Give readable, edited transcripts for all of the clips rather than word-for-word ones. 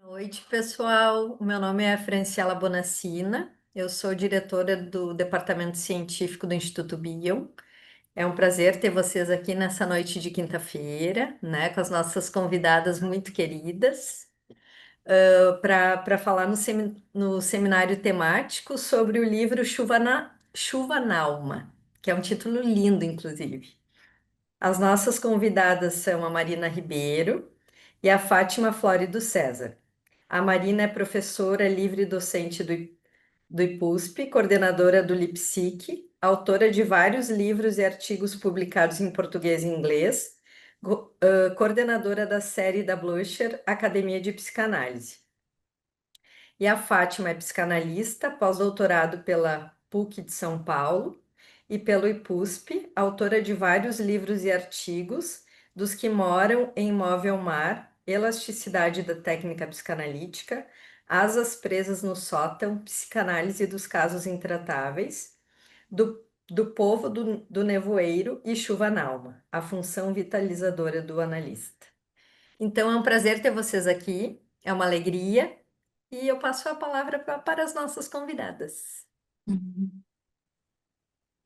Noite, pessoal. O meu nome é Franciela Bonassina. Eu sou diretora do Departamento Científico do Instituto Bion. É um prazer ter vocês aqui nessa noite de quinta-feira, né, com as nossas convidadas muito queridas, para falar no seminário temático sobre o livro Chuva na Alma, que é um título lindo, inclusive. As nossas convidadas são a Marina Ribeiro e a Fátima Flore do César. A Marina é professora livre docente do IPUSP, coordenadora do LIPSIC, autora de vários livros e artigos publicados em português e inglês, coordenadora da série da Blucher Academia de Psicanálise. E a Fátima é psicanalista, pós-doutorado pela PUC de São Paulo e pelo IPUSP, autora de vários livros e artigos, dos que moram em Móvel Mar, Elasticidade da Técnica Psicanalítica, Asas Presas no Sótão, Psicanálise dos Casos Intratáveis, do Povo do Nevoeiro e Chuva na Alma, a função vitalizadora do analista. Então, é um prazer ter vocês aqui, é uma alegria. E eu passo a palavra para as nossas convidadas. Uhum.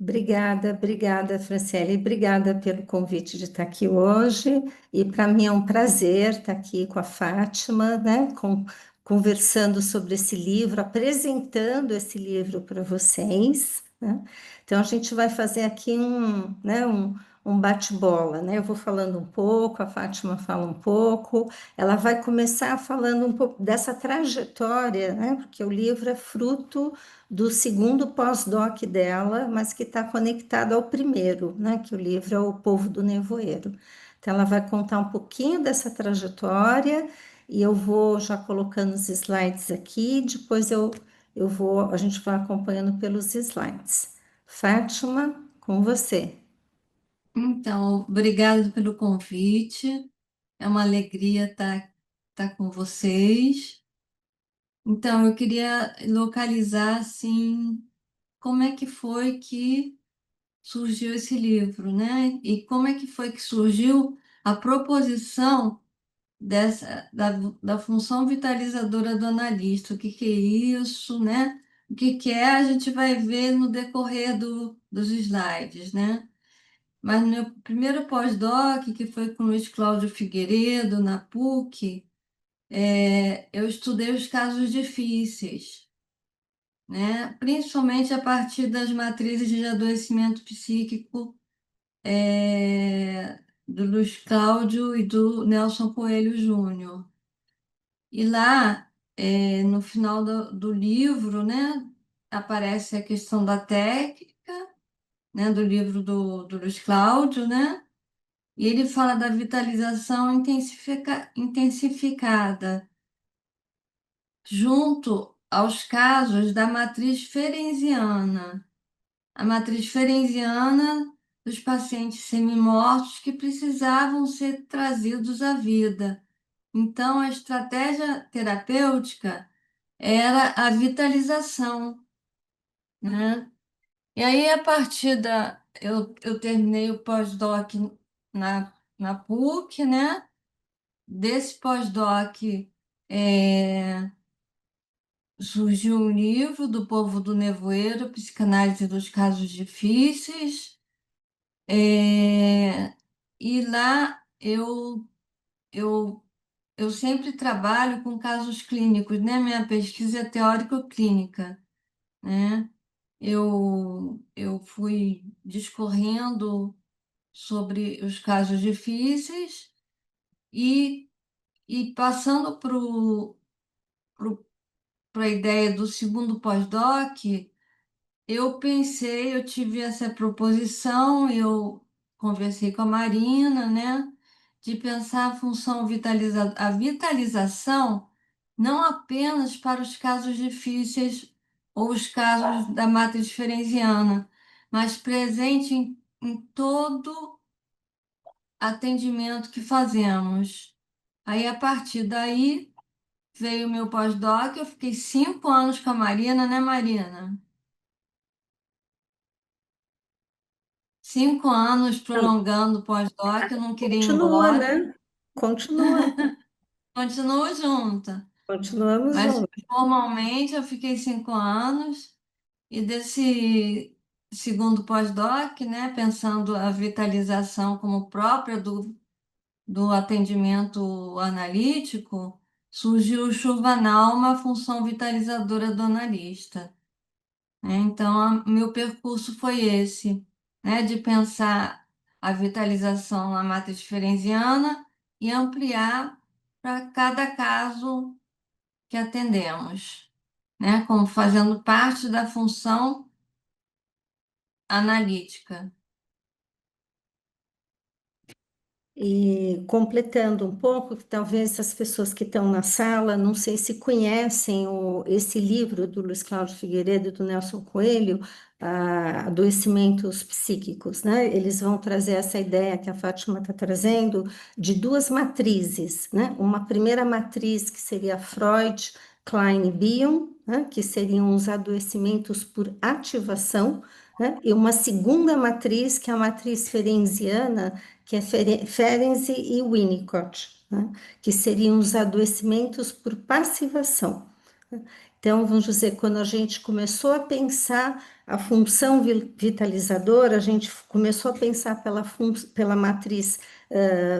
Obrigada, Franciele. Obrigada pelo convite de estar aqui hoje. E para mim é um prazer estar aqui com a Fátima, né, conversando sobre esse livro, apresentando esse livro para vocês, né? Então a gente vai fazer aqui um bate-bola, né? Eu vou falando um pouco, a Fátima fala um pouco. Ela vai começar falando um pouco dessa trajetória, né? Porque o livro é fruto do segundo pós-doc dela, mas que está conectado ao primeiro, né? Que o livro é O Povo do Nevoeiro. Então, ela vai contar um pouquinho dessa trajetória e eu vou já colocando os slides aqui, depois a gente vai acompanhando pelos slides. Fátima, com você. Então, obrigado pelo convite. É uma alegria estar com vocês. Então, eu queria localizar, assim, como é que foi que surgiu esse livro, né? E como é que foi que surgiu a proposição da função vitalizadora do analista. O que que é isso, né? O que que é, a gente vai ver no decorrer dos slides, né? Mas no meu primeiro pós-doc, que foi com o Luiz Cláudio Figueiredo, na PUC, eu estudei os casos difíceis, né? Principalmente a partir das matrizes de adoecimento psíquico, do Luiz Cláudio e do Nelson Coelho Júnior. E lá, no final do livro, né, aparece a questão da técnica, né, do livro do Luiz Cláudio, né? E ele fala da vitalização intensificada, junto aos casos da matriz ferenziana. A matriz ferenziana dos pacientes semimortos que precisavam ser trazidos à vida. Então, a estratégia terapêutica era a vitalização, né? E aí, a partir eu terminei o pós-doc na PUC, né? Desse pós-doc é, surgiu um livro do Povo do Nevoeiro, Psicanálise dos Casos Difíceis, e lá eu, eu sempre trabalho com casos clínicos, né? Minha pesquisa é teórico-clínica, né? Eu fui discorrendo sobre os casos difíceis e, e passando para a ideia do segundo pós-doc, eu tive essa proposição, eu conversei com a Marina, né, de pensar a função a vitalização não apenas para os casos difíceis ou os casos da matriz ferenziana, mas presente em todo atendimento que fazemos. Aí, a partir daí, veio o meu pós-doc, eu fiquei 5 anos com a Marina, né, Marina? 5 anos prolongando o pós-doc, eu não queria ir Continua, embora. né? Continua. Continuo junta. Continuamos Mas juntos. formalmente eu fiquei 5 anos e desse segundo pós-doc, né, pensando a vitalização como própria do atendimento analítico, surgiu o Chuvanal, uma função vitalizadora do analista, né? Então, meu percurso foi esse, né, de pensar a vitalização na matriz ferenziana e ampliar para cada caso que atendemos, né, como fazendo parte da função analítica. E completando um pouco, que talvez as pessoas que estão na sala, não sei se conhecem esse livro do Luiz Cláudio Figueiredo e do Nelson Coelho, Adoecimentos Psíquicos, né? Eles vão trazer essa ideia que a Fátima está trazendo de duas matrizes, né? Uma primeira matriz que seria Freud, Klein e Bion, né? Que seriam os adoecimentos por ativação, né? E uma segunda matriz, que é a matriz ferenziana, que é Ferenczi e Winnicott, né? Que seriam os adoecimentos por passivação. Então, vamos dizer, quando a gente começou a pensar a função vitalizadora, a gente começou a pensar pela matriz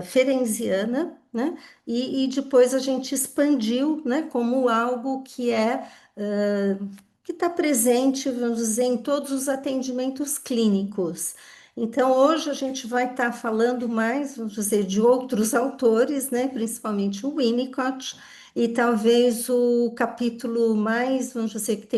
ferenziana, né? E depois a gente expandiu, né, como algo que que está presente, vamos dizer, em todos os atendimentos clínicos. Então, hoje a gente vai estar falando mais, vamos dizer, de outros autores, né, principalmente o Winnicott, e talvez o capítulo mais, vamos dizer,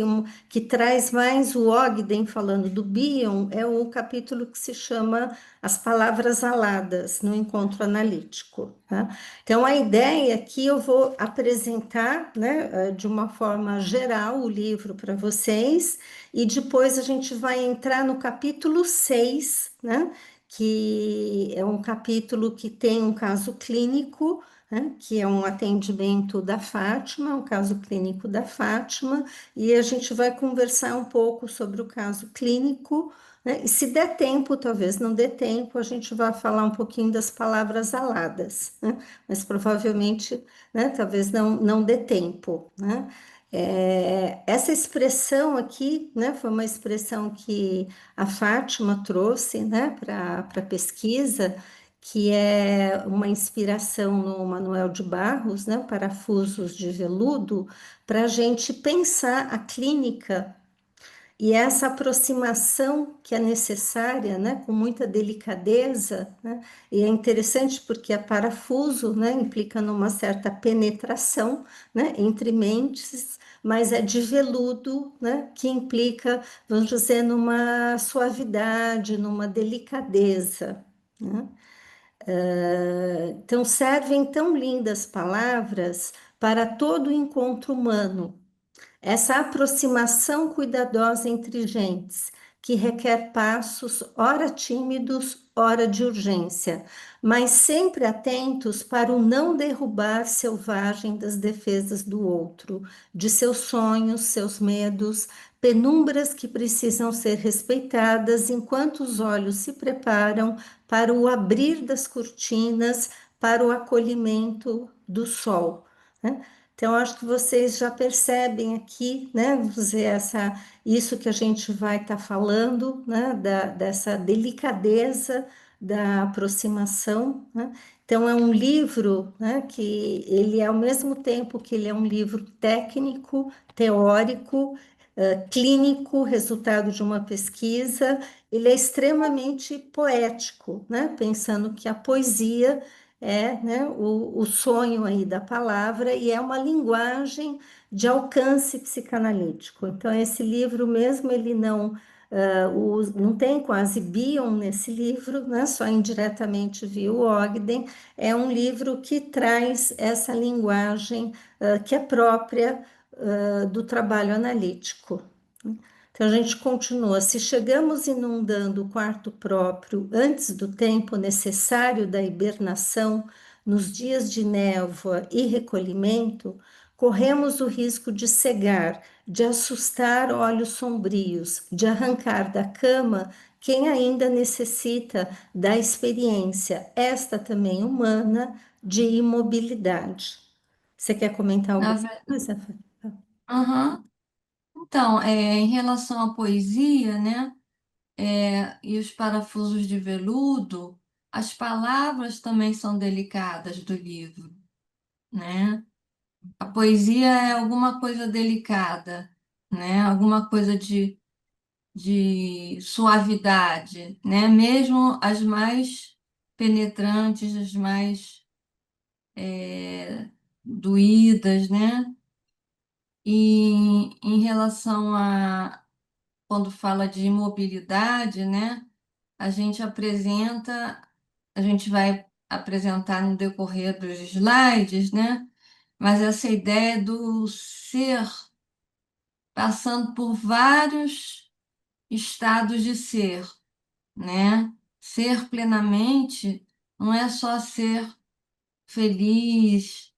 que traz mais o Ogden falando do Bion, é o capítulo que se chama As Palavras Aladas no Encontro Analítico, tá? Então, a ideia aqui eu vou apresentar, né, de uma forma geral o livro para vocês, e depois a gente vai entrar no capítulo 6, né, que é um capítulo que tem um caso clínico, né, que é um atendimento da Fátima, um caso clínico da Fátima, e a gente vai conversar um pouco sobre o caso clínico, né, e se der tempo, talvez não dê tempo, a gente vai falar um pouquinho das palavras aladas, né, mas provavelmente, né, talvez não dê tempo, né. Essa expressão aqui, né, foi uma expressão que a Fátima trouxe, né, para a pesquisa, que é uma inspiração no Manuel de Barros, né, Parafusos de Veludo, para a gente pensar a clínica e essa aproximação que é necessária, né, com muita delicadeza, né, e é interessante porque a parafuso, né, implica numa certa penetração, né, entre mentes, mas é de veludo, né, que implica, vamos dizer, numa suavidade, numa delicadeza, né? Então, servem tão lindas palavras para todo encontro humano, essa aproximação cuidadosa entre gentes, que requer passos, ora tímidos, ora de urgência, mas sempre atentos para o não derrubar selvagem das defesas do outro, de seus sonhos, seus medos, penumbras que precisam ser respeitadas enquanto os olhos se preparam para o abrir das cortinas, para o acolhimento do sol, né? Então, acho que vocês já percebem aqui, né, vamos dizer, isso que a gente vai estar falando, né, dessa delicadeza da aproximação, né? Então, é um livro, né, que ele, ao mesmo tempo que ele é um livro técnico, teórico, clínico, resultado de uma pesquisa, ele é extremamente poético, né, pensando que a poesia é, né, o sonho aí da palavra e é uma linguagem de alcance psicanalítico. Então, esse livro mesmo, ele não tem quase Bion nesse livro, né, só indiretamente via o Ogden, é um livro que traz essa linguagem que é própria do trabalho analítico. Então a gente continua. Se chegamos inundando o quarto próprio antes do tempo necessário da hibernação, nos dias de névoa e recolhimento, corremos o risco de cegar, de assustar olhos sombrios, de arrancar da cama quem ainda necessita da experiência, esta também humana, de imobilidade. Você quer comentar Na alguma ve- coisa? Aham. Então, em relação à poesia, né, e os parafusos de veludo, as palavras também são delicadas do livro, né? A poesia é alguma coisa delicada, né? Alguma coisa de suavidade, né? Mesmo as mais penetrantes, as mais doídas, né? E em relação a quando fala de imobilidade, né? A gente apresenta, a gente vai apresentar no decorrer dos slides, né? Mas essa ideia do ser passando por vários estados de ser, né? Ser plenamente não é só ser feliz,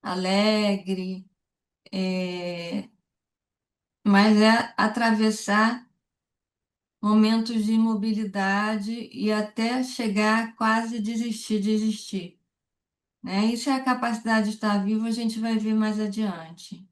alegre, mas é atravessar momentos de imobilidade e até chegar a quase desistir de existir, né? Isso é a capacidade de estar vivo, a gente vai ver mais adiante.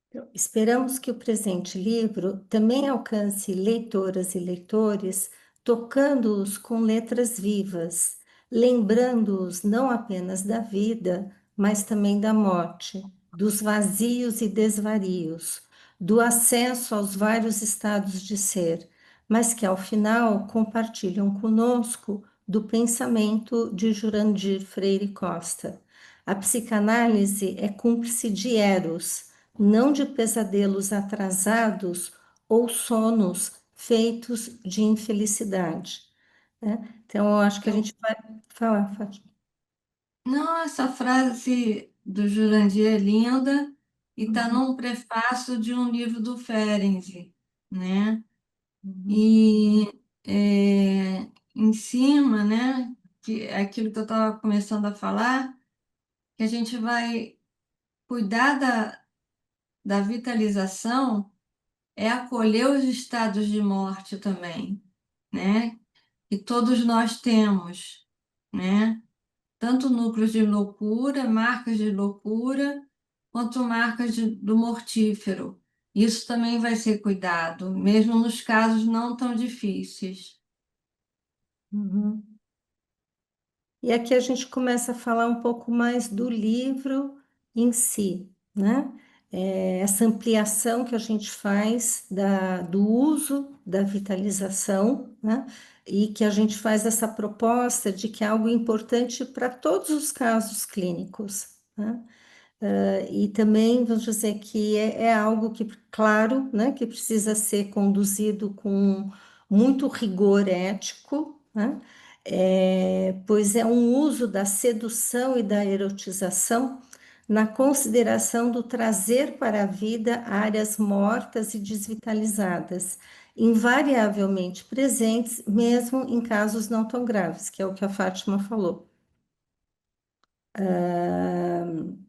Então, esperamos que o presente livro também alcance leitoras e leitores, tocando-os com letras vivas, lembrando-os não apenas da vida, mas também da morte, dos vazios e desvarios, do acesso aos vários estados de ser, mas que ao final compartilham conosco do pensamento de Jurandir Freire Costa. A psicanálise é cúmplice de Eros, não de pesadelos atrasados ou sonos feitos de infelicidade, né? Então, eu acho que a Eu, gente vai falar, Fátima. não, essa frase do Jurandir é linda e está Uhum, num prefácio de um livro do Ferenczi, né? uhum, E em cima, né, que é aquilo que eu estava começando a falar, que a gente vai cuidar da vitalização, é acolher os estados de morte também, né? Que todos nós temos, né? Tanto núcleos de loucura, marcas de loucura, quanto marcas do mortífero. Isso também vai ser cuidado, mesmo nos casos não tão difíceis. uhum. E aqui a gente começa a falar um pouco mais do livro em si, né? Essa ampliação que a gente faz do uso da vitalização, né? E que a gente faz essa proposta de que é algo importante para todos os casos clínicos, né? E também, vamos dizer que é algo que, claro, né, que precisa ser conduzido com muito rigor ético, né? Pois é um uso da sedução e da erotização na consideração do trazer para a vida áreas mortas e desvitalizadas, invariavelmente presentes, mesmo em casos não tão graves, que é o que a Fátima falou.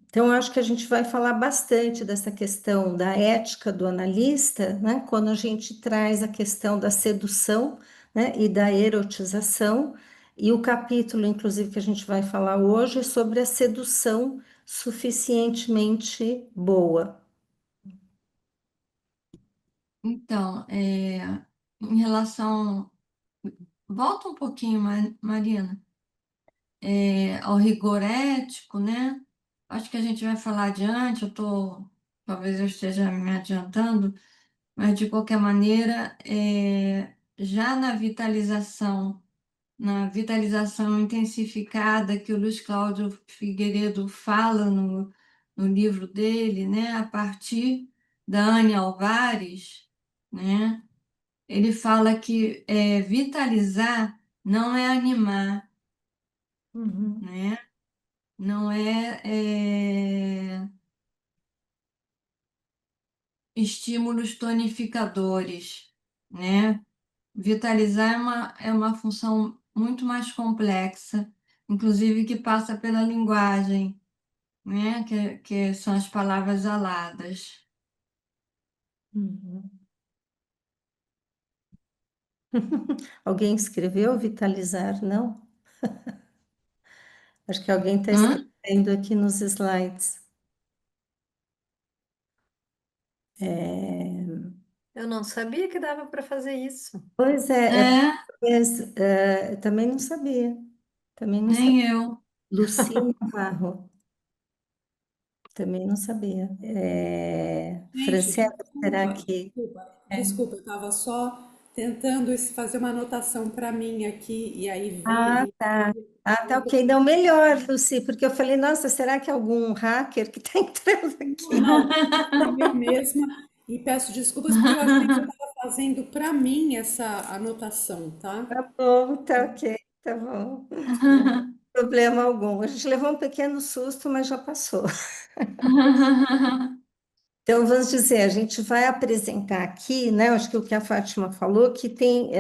Então, eu acho que a gente vai falar bastante dessa questão da ética do analista, né, quando a gente traz a questão da sedução, né, e da erotização, e o capítulo, inclusive, que a gente vai falar hoje é sobre a sedução suficientemente boa. Então, em relação. Volta um pouquinho, Marina, ao rigor ético, né? Acho que a gente vai falar adiante, talvez eu esteja me adiantando, mas de qualquer maneira, já na vitalização intensificada que o Luiz Cláudio Figueiredo fala no livro dele, né? A partir da Anne Alvares, né? Ele fala que vitalizar não é animar, Uhum, né? Não é estímulos tonificadores, né? Vitalizar é uma função muito mais complexa, inclusive que passa pela linguagem, né? Que são as palavras aladas. uhum. Alguém escreveu vitalizar? Não? Acho que alguém está Hã? escrevendo aqui nos slides. É, Eu não sabia que dava para fazer isso. pois é, É, também não sabia. Também não sabia. nem eu. Luci Navarro, também não sabia. Gente, Franciela, será desculpa, que. É. desculpa, eu estava só tentando fazer uma anotação para mim aqui e aí Ah, vi. tá. Ah, tá ok. Não, melhor, Luci, porque eu falei, nossa, será que é algum hacker que está entrando Não, aqui? não, fui eu mesma e peço desculpas porque eu achei que eu estava fazendo para mim essa anotação, tá? Tá bom, tá ok, tá bom. Problema algum. A gente levou um pequeno susto, mas já passou. Então, vamos dizer, a gente vai apresentar aqui, né? Acho que o que a Fátima falou, que tem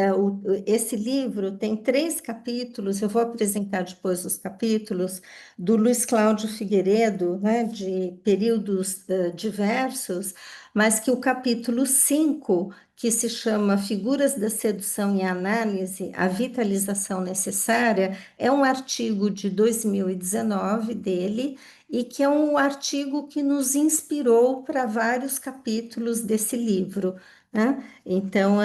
esse livro tem 3 capítulos. Eu vou apresentar depois os capítulos do Luiz Cláudio Figueiredo, né? De períodos diversos, mas que o capítulo 5, que se chama Figuras da Sedução e Análise, a Vitalização Necessária, é um artigo de 2019 dele e que é um artigo que nos inspirou para vários capítulos desse livro, né? Então,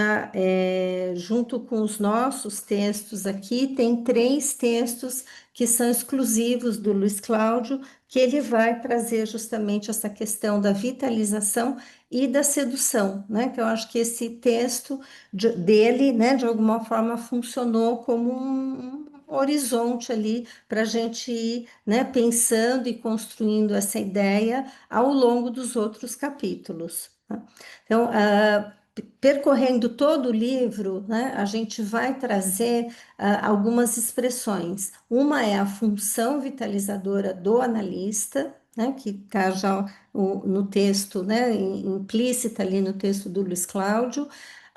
junto com os nossos textos aqui, tem 3 textos que são exclusivos do Luiz Cláudio, que ele vai trazer justamente essa questão da vitalização e da sedução, né? Que eu acho que esse texto dele, né, de alguma forma funcionou como um horizonte ali para a gente ir, né, pensando e construindo essa ideia ao longo dos outros capítulos, tá? Então, percorrendo todo o livro, né, a gente vai trazer algumas expressões. Uma é a função vitalizadora do analista, né, que está já no texto, né, implícita ali no texto do Luiz Cláudio,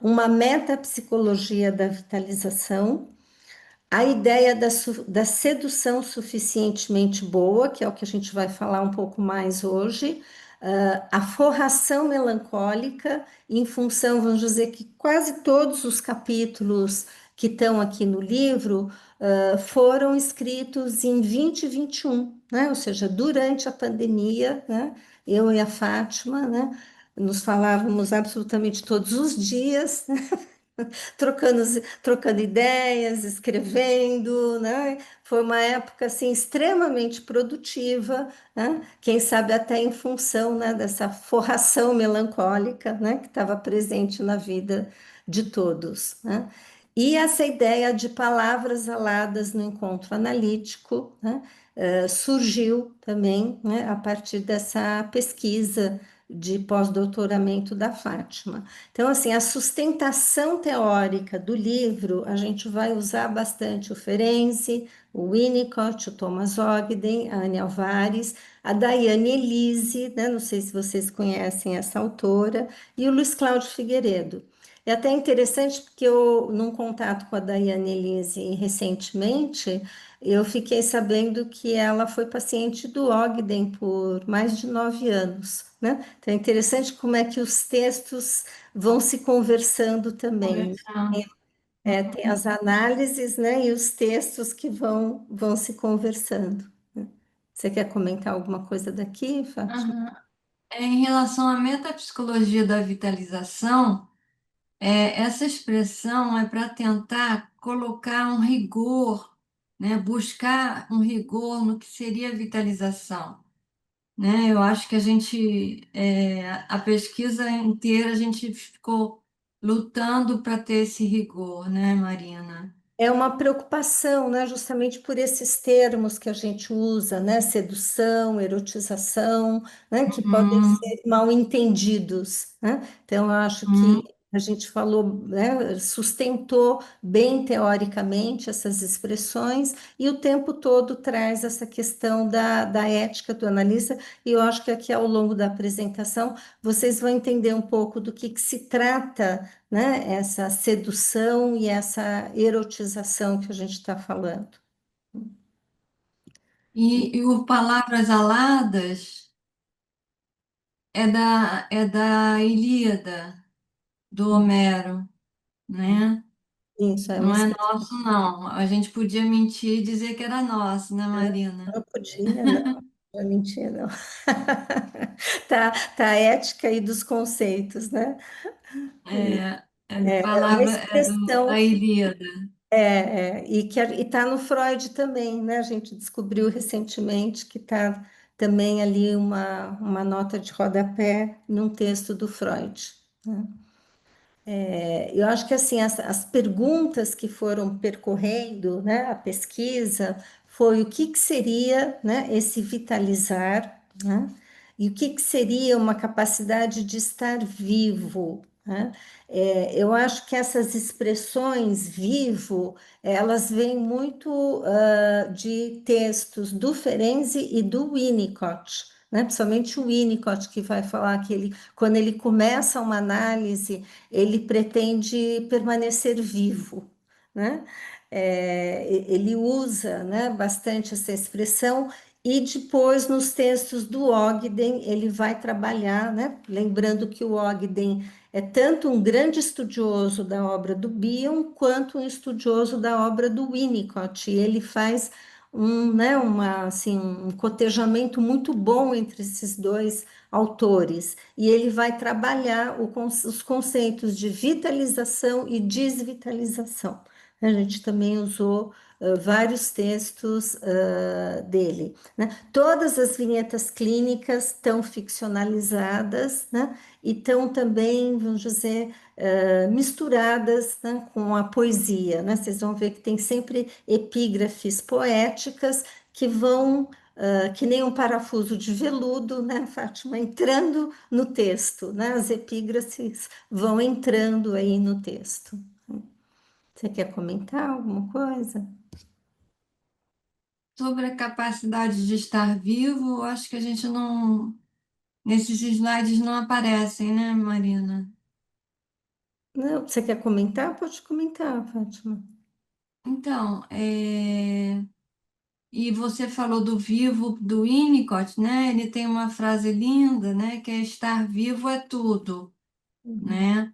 uma metapsicologia da vitalização, a ideia da sedução suficientemente boa, que é o que a gente vai falar um pouco mais hoje, a forração melancólica, em função, vamos dizer que quase todos os capítulos que estão aqui no livro foram escritos em 2021, né? Ou seja, durante a pandemia, né? Eu e a Fátima, né? Nos falávamos absolutamente todos os dias, trocando, trocando ideias, escrevendo, né? Foi uma época assim extremamente produtiva, né? Quem sabe até em função, né, dessa forração melancólica, né, que estava presente na vida de todos, né? E essa ideia de palavras aladas no encontro analítico, né, surgiu também, né, a partir dessa pesquisa de pós-doutoramento da Fátima. Então, assim, a sustentação teórica do livro, a gente vai usar bastante o Ferenczi, o Winnicott, o Thomas Ogden, a Anne Alvares, a Daiane Elise, né? Não sei se vocês conhecem essa autora, e o Luiz Cláudio Figueiredo. É até interessante porque eu, num contato com a Daiane Elise recentemente, eu fiquei sabendo que ela foi paciente do Ogden por mais de 9 anos, né? Então é interessante como é que os textos vão se conversando também. Conversando. Tem as análises, né, e os textos que vão se conversando, né? Você quer comentar alguma coisa daqui, Fátima? Aham. Em relação à metapsicologia da vitalização, essa expressão é para tentar colocar um rigor, né, buscar um rigor no que seria a vitalização, né? Eu acho que a pesquisa inteira a gente ficou lutando para ter esse rigor, né, Marina? É uma preocupação, né, justamente por esses termos que a gente usa, né, sedução, erotização, né, que podem Hum, ser mal entendidos, né? Então, eu acho que hum. a gente falou, né, sustentou bem teoricamente essas expressões e o tempo todo traz essa questão da ética do analista, e eu acho que aqui ao longo da apresentação vocês vão entender um pouco do que se trata, né? Essa sedução e essa erotização que a gente está falando. E o Palavras Aladas é da Ilíada, do Homero, né? Isso é uma Não é expressão. nosso, não. A gente podia mentir e dizer que era nosso, né, Marina? Não podia, não. Não é mentira, não. Tá a ética aí dos conceitos, né? Ele É uma falava da expressão. Ilíada. E que está no Freud também, né? A gente descobriu recentemente que está também ali uma nota de rodapé num texto do Freud, né? Eu acho que assim as perguntas que foram percorrendo, né, a pesquisa foi o que que seria, né, esse vitalizar, né, e o que que seria uma capacidade de estar vivo, né? Eu acho que essas expressões vivo, elas vêm muito de textos do Ferenczi e do Winnicott, né? Principalmente o Winnicott que vai falar que ele, quando ele começa uma análise ele pretende permanecer vivo, né? Ele usa, né, bastante essa expressão e depois nos textos do Ogden ele vai trabalhar, né? Lembrando que o Ogden é tanto um grande estudioso da obra do Bion quanto um estudioso da obra do Winnicott. E ele faz assim, um cotejamento muito bom entre esses dois autores, e ele vai trabalhar os conceitos de vitalização e desvitalização. A gente também usou vários textos dele, né? Todas as vinhetas clínicas estão ficcionalizadas, né? E estão também, vamos dizer, misturadas, né, com a poesia, né? Vocês vão ver que tem sempre epígrafes poéticas que vão que nem um parafuso de veludo, né, Fátima, entrando no texto, né? As epígrafes vão entrando aí no texto. Você quer comentar alguma coisa? Sobre a capacidade de estar vivo, eu acho que a gente não. Nesses slides não aparecem, né, Marina? Não, você quer comentar? Pode comentar, Fátima. Então, e você falou do vivo do Winnicott, né? Ele tem uma frase linda, né? Que é estar vivo é tudo, Uhum. né?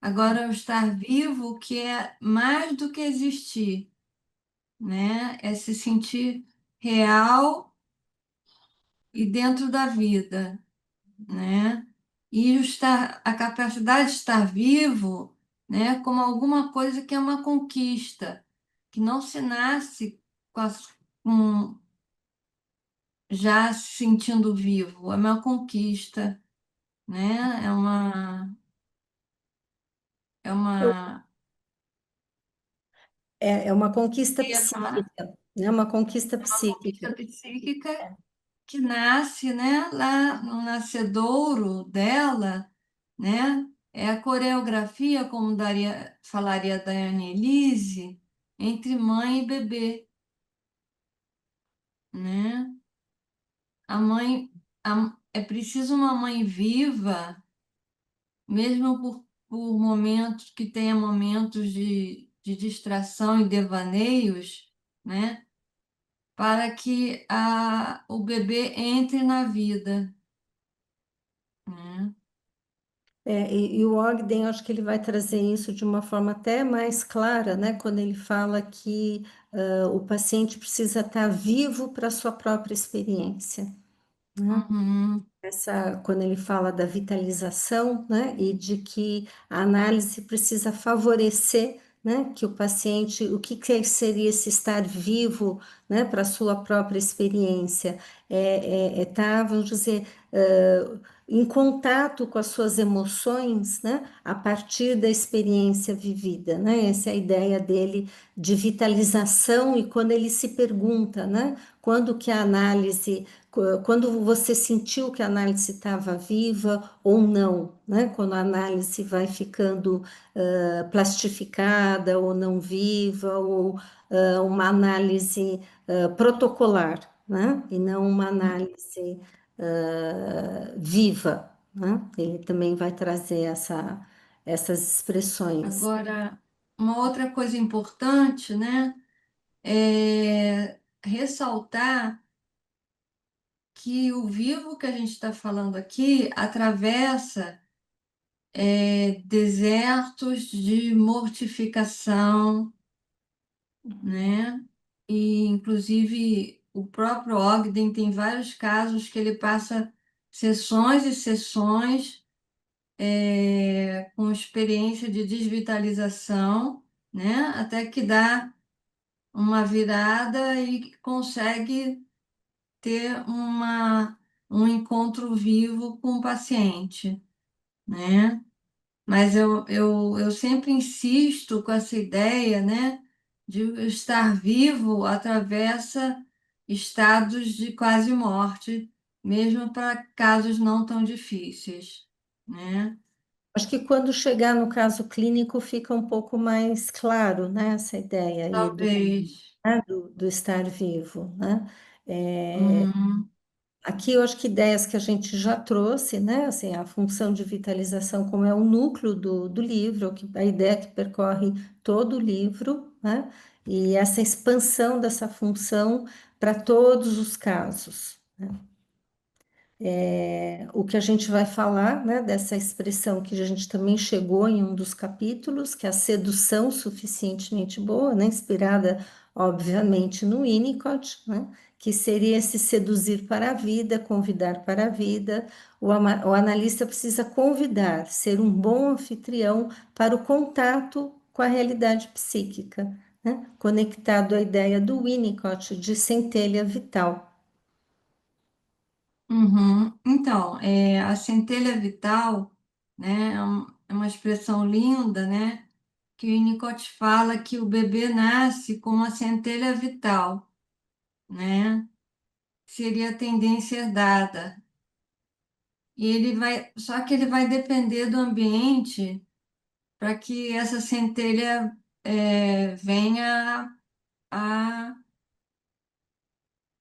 Agora, o estar vivo que é mais do que existir, né? É se sentir real e dentro da vida, né? E a capacidade de estar vivo, né? Como alguma coisa que é uma conquista, que não se nasce com, com já se sentindo vivo, é uma conquista, né? É Eu- uma, É uma conquista ia falar, psíquica, né? Uma conquista é uma conquista psíquica. psíquica que nasce, né, lá no nascedouro dela, né? É a coreografia, como falaria Daiane Elise, entre mãe e bebê, né? A mãe, é preciso uma mãe viva, mesmo por momentos que tenha momentos de distração e devaneios, né? Para que o bebê entre na vida, né? E o Ogden, acho que ele vai trazer isso de uma forma até mais clara, né? Quando ele fala que o paciente precisa estar vivo para a sua própria experiência, né? Uhum. Quando ele fala da vitalização, né, e de que a análise precisa favorecer, né, que o paciente, o que seria esse estar vivo, né, para a sua própria experiência, tá, vamos dizer, em contato com as suas emoções, né, a partir da experiência vivida, né, essa é a ideia dele de vitalização e quando ele se pergunta, né, quando que a análise quando você sentiu que a análise estava viva ou não, né? Quando a análise vai ficando plastificada ou não viva, ou uma análise protocolar, né? E não uma análise viva, né? Ele também vai trazer essas expressões. Agora, uma outra coisa importante, né, é ressaltar que o vivo que a gente está falando aqui atravessa desertos de mortificação, né? E, inclusive, o próprio Ogden tem vários casos que ele passa sessões e sessões com experiência de desvitalização, né? Até que dá uma virada e consegue ter um encontro vivo com o paciente, né? Mas eu sempre insisto com essa ideia, né, de estar vivo atravessa estados de quase morte, mesmo para casos não tão difíceis, né? Acho que quando chegar no caso clínico fica um pouco mais claro, né, essa ideia aí Talvez. né, do estar vivo, né? Uhum, Aqui eu acho que ideias que a gente já trouxe, né? Assim, a função de vitalização como é o núcleo do livro, a ideia que percorre todo o livro, né? E essa expansão dessa função para todos os casos. O que a gente vai falar, né, dessa expressão que a gente também chegou em um dos capítulos, que é a sedução suficientemente boa, né, inspirada, obviamente, no Winnicott, né, que seria esse seduzir para a vida, convidar para a vida. O analista precisa convidar, ser um bom anfitrião para o contato com a realidade psíquica, né, conectado à ideia do Winnicott de centelha vital. uhum. Então, a centelha vital, né, é uma expressão linda, né, que o Winnicott fala que o bebê nasce com uma centelha vital, né? Seria a tendência herdada. E ele vai, só que ele vai depender do ambiente para que essa centelha venha a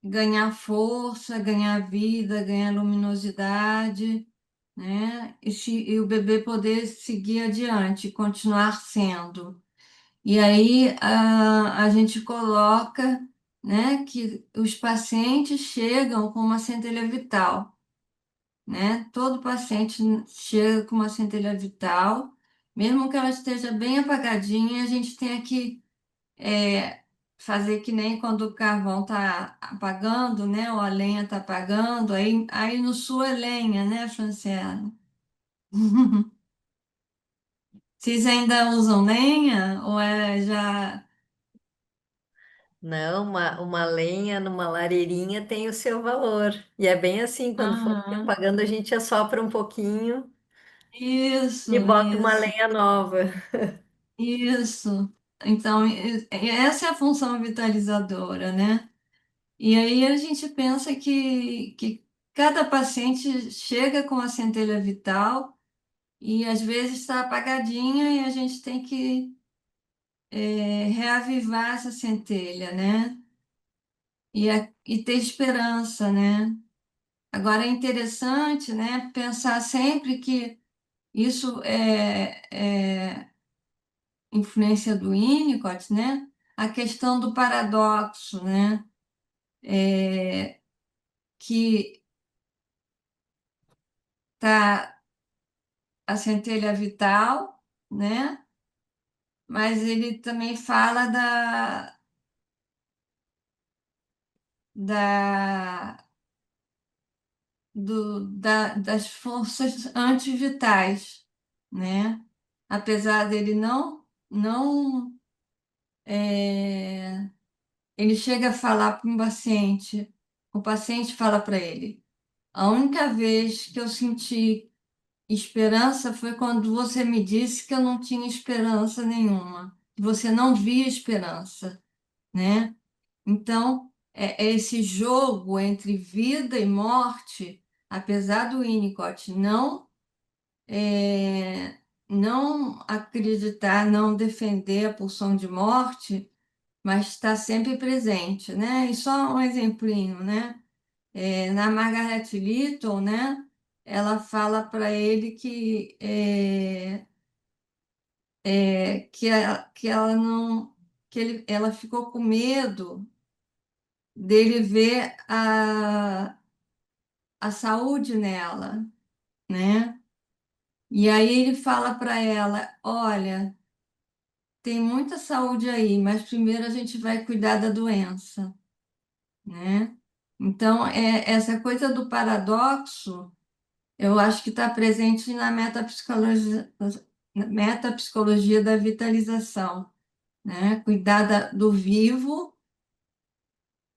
ganhar força, ganhar vida, ganhar luminosidade, né? E o bebê poder seguir adiante, continuar sendo. E aí a gente coloca, né, que os pacientes chegam com uma centelha vital, né? Todo paciente chega com uma centelha vital, mesmo que ela esteja bem apagadinha, a gente tem que fazer que nem quando o carvão está apagando, né? Ou a lenha está apagando, aí no sul é lenha, né, Franciana? Vocês ainda usam lenha ou já... Não, uma lenha numa lareirinha tem o seu valor. E é bem assim, quando for se Aham. apagando, a gente assopra um pouquinho e Isso, bota uma isso, lenha nova. isso. Então, essa é a função vitalizadora, né? E aí a gente pensa que cada paciente chega com a centelha vital e às vezes está apagadinha e a gente tem que reavivar essa centelha, né? E ter esperança, né? Agora é interessante, né, pensar sempre que isso é influência do Winnicott, né? A questão do paradoxo, né? Que tá a centelha vital, né? Mas ele também fala da, das forças antivitais, né? Apesar dele não ele chega a falar para um paciente, o paciente fala para ele: a única vez que eu senti esperança foi quando você me disse que eu não tinha esperança nenhuma, que você não via esperança, né? Então, é esse jogo entre vida e morte, apesar do Winnicott não acreditar, não defender a pulsão de morte, mas está sempre presente, né? E só um exemplinho, né? Na Margaret Little, né? Ela fala para ele que ela não, ela ficou com medo dele ver a saúde nela, né? E aí ele fala para ela, olha, tem muita saúde aí, mas primeiro a gente vai cuidar da doença, né? Então, essa coisa do paradoxo, eu acho que está presente na metapsicologia da vitalização, né? Cuidar do vivo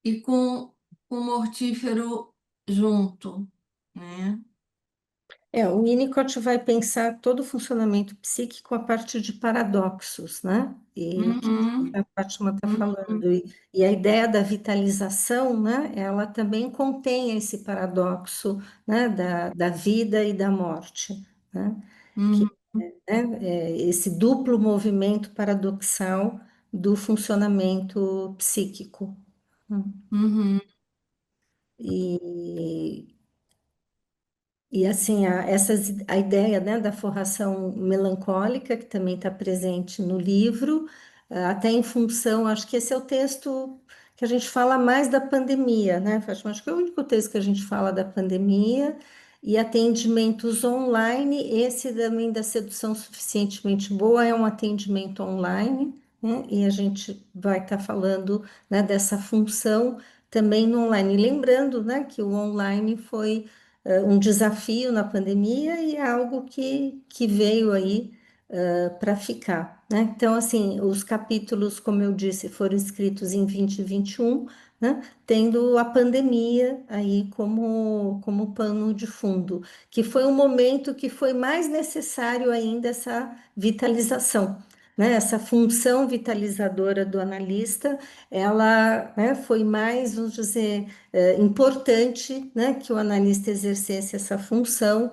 e com o mortífero junto, né? O Winnicott vai pensar todo o funcionamento psíquico a partir de paradoxos, né? E que Uhum, a Fátima está uhum, falando. E a ideia da vitalização, né? Ela também contém esse paradoxo, né? Da vida e da morte, né? uhum, Que é esse duplo movimento paradoxal do funcionamento psíquico. Né? uhum, E, E assim, a ideia, né, da forração melancólica, que também está presente no livro, até em função, acho que esse é o texto que a gente fala mais da pandemia, né, Fátima? Acho que é o único texto que a gente fala da pandemia, e atendimentos online, esse também da sedução suficientemente boa é um atendimento online, né, e a gente vai estar falando, né, dessa função também no online. E lembrando, né, que o online foi um desafio na pandemia e é algo que veio aí para ficar, né? Então, assim, os capítulos, como eu disse, foram escritos em 2021, né? Tendo a pandemia aí como pano de fundo, que foi um momento que foi mais necessário ainda essa vitalização, né? Essa função vitalizadora do analista, ela, né, foi mais, vamos dizer, importante, né, que o analista exercesse essa função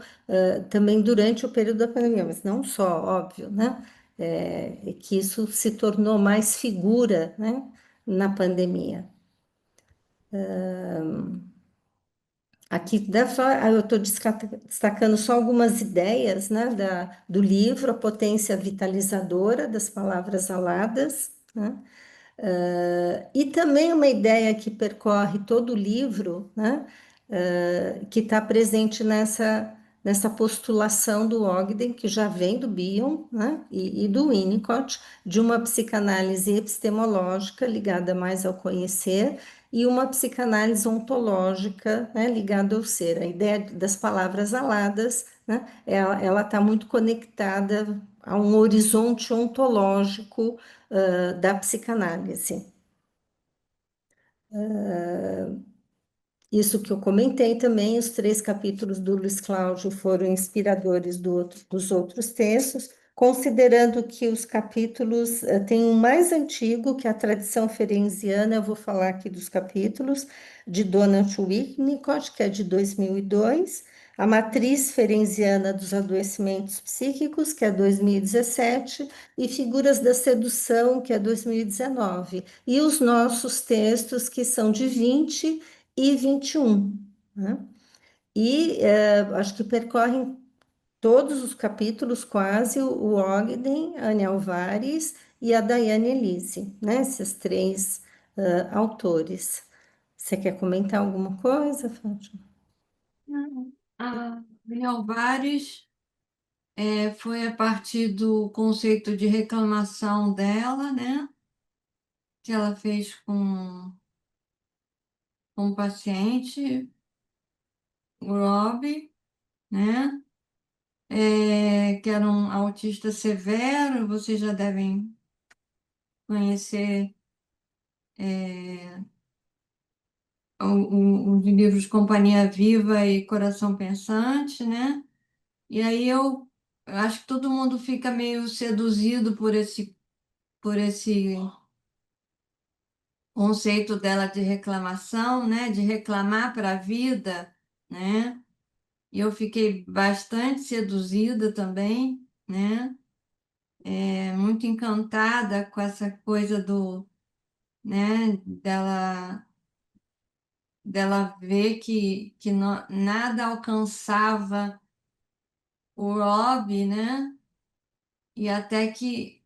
também durante o período da pandemia, mas não só, óbvio, né, que isso se tornou mais figura, né, na pandemia. Aqui eu estou destacando só algumas ideias, né, do livro, a potência vitalizadora das palavras aladas, né? E também uma ideia que percorre todo o livro, né? Que está presente nessa postulação do Ogden, que já vem do Bion, né? E do Winnicott, de uma psicanálise epistemológica ligada mais ao conhecer e uma psicanálise ontológica, né? Ligada ao ser. A ideia das palavras aladas, né? Ela está muito conectada a um horizonte ontológico da psicanálise. Isso que eu comentei também, os 3 capítulos do Luiz Cláudio foram inspiradores dos outros textos, considerando que os capítulos têm um mais antigo, que é a tradição ferenciana, eu vou falar aqui dos capítulos, de Donald Winnicott, que é de 2002, a matriz ferenciana dos adoecimentos psíquicos, que é 2017, e Figuras da Sedução, que é 2019, e os nossos textos, que são de 20 e 21, né? E acho que percorrem todos os capítulos, quase, o Ogden, a Anne Alvares e a Daiane Elise, né? Esses 3 autores. Você quer comentar alguma coisa, Fátima? uhum. A Alvares foi a partir do conceito de reclamação dela, né? Que ela fez com o paciente, o Rob, né? Que era um autista severo, vocês já devem conhecer os livros Companhia Viva e Coração Pensante, né? E aí eu acho que todo mundo fica meio seduzido por esse conceito dela de reclamação, né? De reclamar para a vida, né? E eu fiquei bastante seduzida também, né? Muito encantada com essa coisa né? Dela ver que nada alcançava o Rob, né? E até que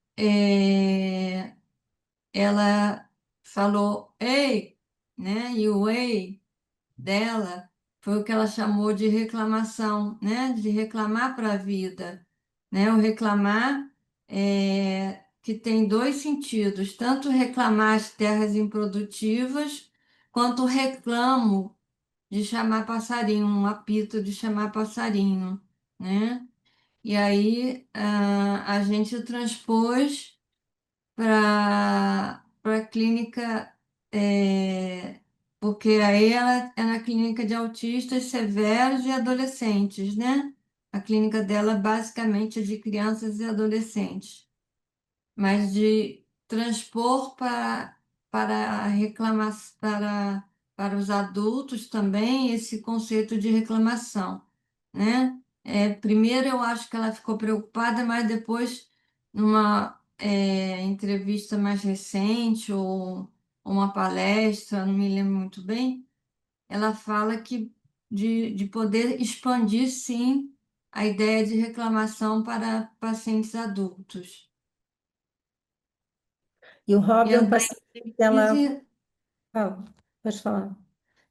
ela falou ei, né? E o ei dela foi o que ela chamou de reclamação, né? De reclamar para a vida. né? O reclamar que tem dois sentidos, tanto reclamar as terras improdutivas, quanto o reclamo de chamar passarinho, um apito de chamar passarinho, né? E aí a gente transpôs para a clínica, porque aí ela é na clínica de autistas severos e adolescentes, né? A clínica dela basicamente é de crianças e adolescentes, mas de transpor para reclamar para os adultos também esse conceito de reclamação, né? Primeiro eu acho que ela ficou preocupada, mas depois, numa entrevista mais recente ou uma palestra, não me lembro muito bem, ela fala que de poder expandir, sim, a ideia de reclamação para pacientes adultos. E o E Rob é a um paciente que ela, Daiane, fala, pode falar,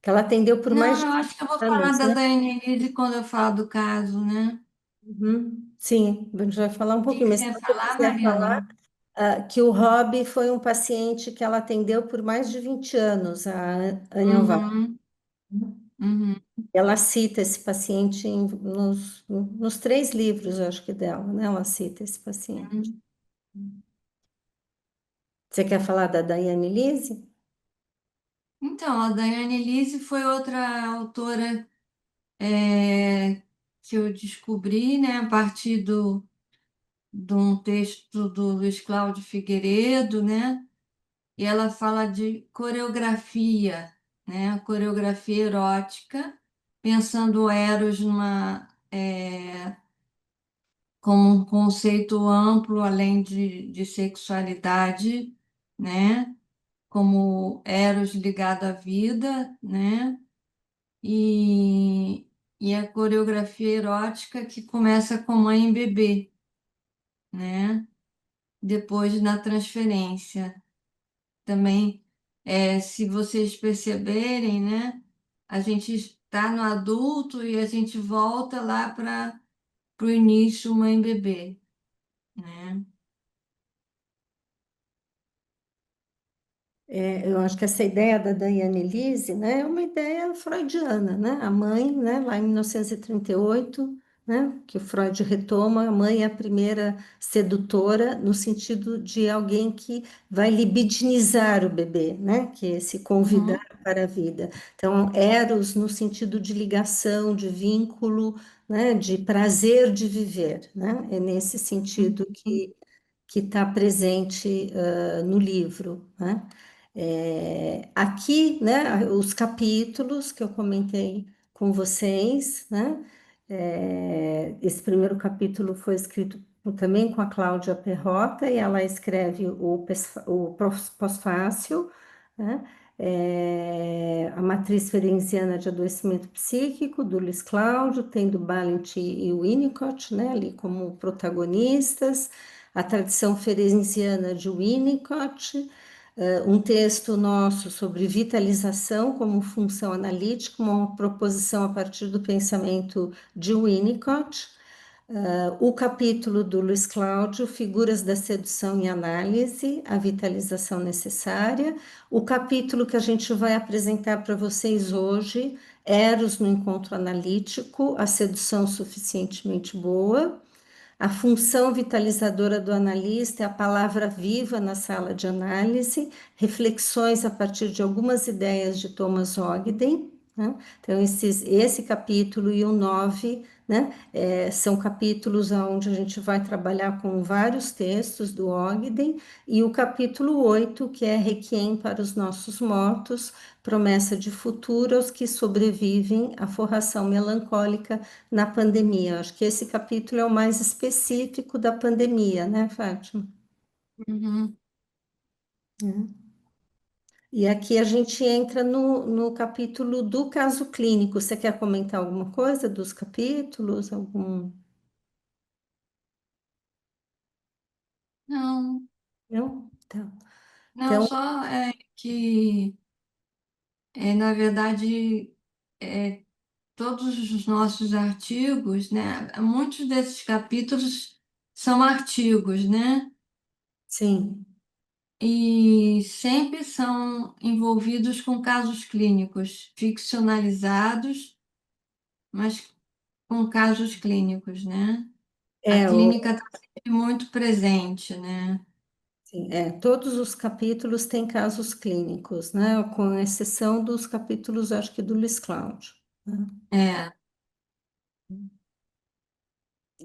que ela atendeu por mais não, de eu acho que eu vou falar anos, da né? Daiane Elise quando eu falar do caso, né? Uhum. Sim, a gente vai falar um O que pouquinho, que mas você se ia você falar, quiser Mariana? falar, que o Rob foi um paciente que ela atendeu por mais de 20 anos, a Ania Val. Uhum, uhum, Ela cita esse paciente nos três livros, eu acho que dela, né? Ela cita esse paciente. uhum. Você quer falar da Daiane Lise? Então, a Daiane Elise foi outra autora que eu descobri, né, a partir de um texto do Luiz Cláudio Figueiredo, né? E ela fala de coreografia, né? Coreografia erótica, pensando o Eros como um conceito amplo, além de sexualidade, né? Como Eros ligado à vida, né? E, e a coreografia erótica que começa com mãe e bebê, né? Depois na transferência. Também, se vocês perceberem, né, a gente está no adulto e a gente volta lá para o início mãe-bebê, né? Eu acho que essa ideia da Diane Lise, né, é uma ideia freudiana, né? A mãe, né, lá em 1938, né, que o Freud retoma, a mãe é a primeira sedutora no sentido de alguém que vai libidinizar o bebê, né, que é se convidar Uhum, para a vida. Então, Eros no sentido de ligação, de vínculo, né, de prazer de viver, né? É nesse sentido uhum, que está presente no livro, né? Aqui, né, os capítulos que eu comentei com vocês, né? Esse primeiro capítulo foi escrito também com a Cláudia Perrota e ela escreve o pós-fácil, né? A matriz ferenciana de adoecimento psíquico, do Luiz Cláudio, tem do Balint e o Winnicott, né, ali como protagonistas, a tradição ferenciana de Winnicott, um texto nosso sobre vitalização como função analítica, uma proposição a partir do pensamento de Winnicott, o capítulo do Luiz Cláudio, Figuras da Sedução e Análise, a vitalização necessária, o capítulo que a gente vai apresentar para vocês hoje, Eros no encontro analítico, a sedução suficientemente boa, a função vitalizadora do analista é a palavra viva na sala de análise, reflexões a partir de algumas ideias de Thomas Ogden, né? Então, esse capítulo e o 9, né, são capítulos onde a gente vai trabalhar com vários textos do Ogden, e o capítulo 8, que é Requiem para os Nossos Mortos, promessa de futuro aos que sobrevivem à forração melancólica na pandemia. Acho que esse capítulo é o mais específico da pandemia, né, Fátima? uhum. É. E aqui a gente entra no capítulo do caso clínico. Você quer comentar alguma coisa dos capítulos? Algum? Não, Não? Tá. não, Então, só que, na verdade, todos os nossos artigos, né, muitos desses capítulos são artigos, né? Sim, E sempre são envolvidos com casos clínicos, ficcionalizados, mas com casos clínicos, né? A é, clínica está sempre muito presente, né? todos os capítulos têm casos clínicos, né? Com exceção dos capítulos, acho que do Luiz Cláudio, né? É.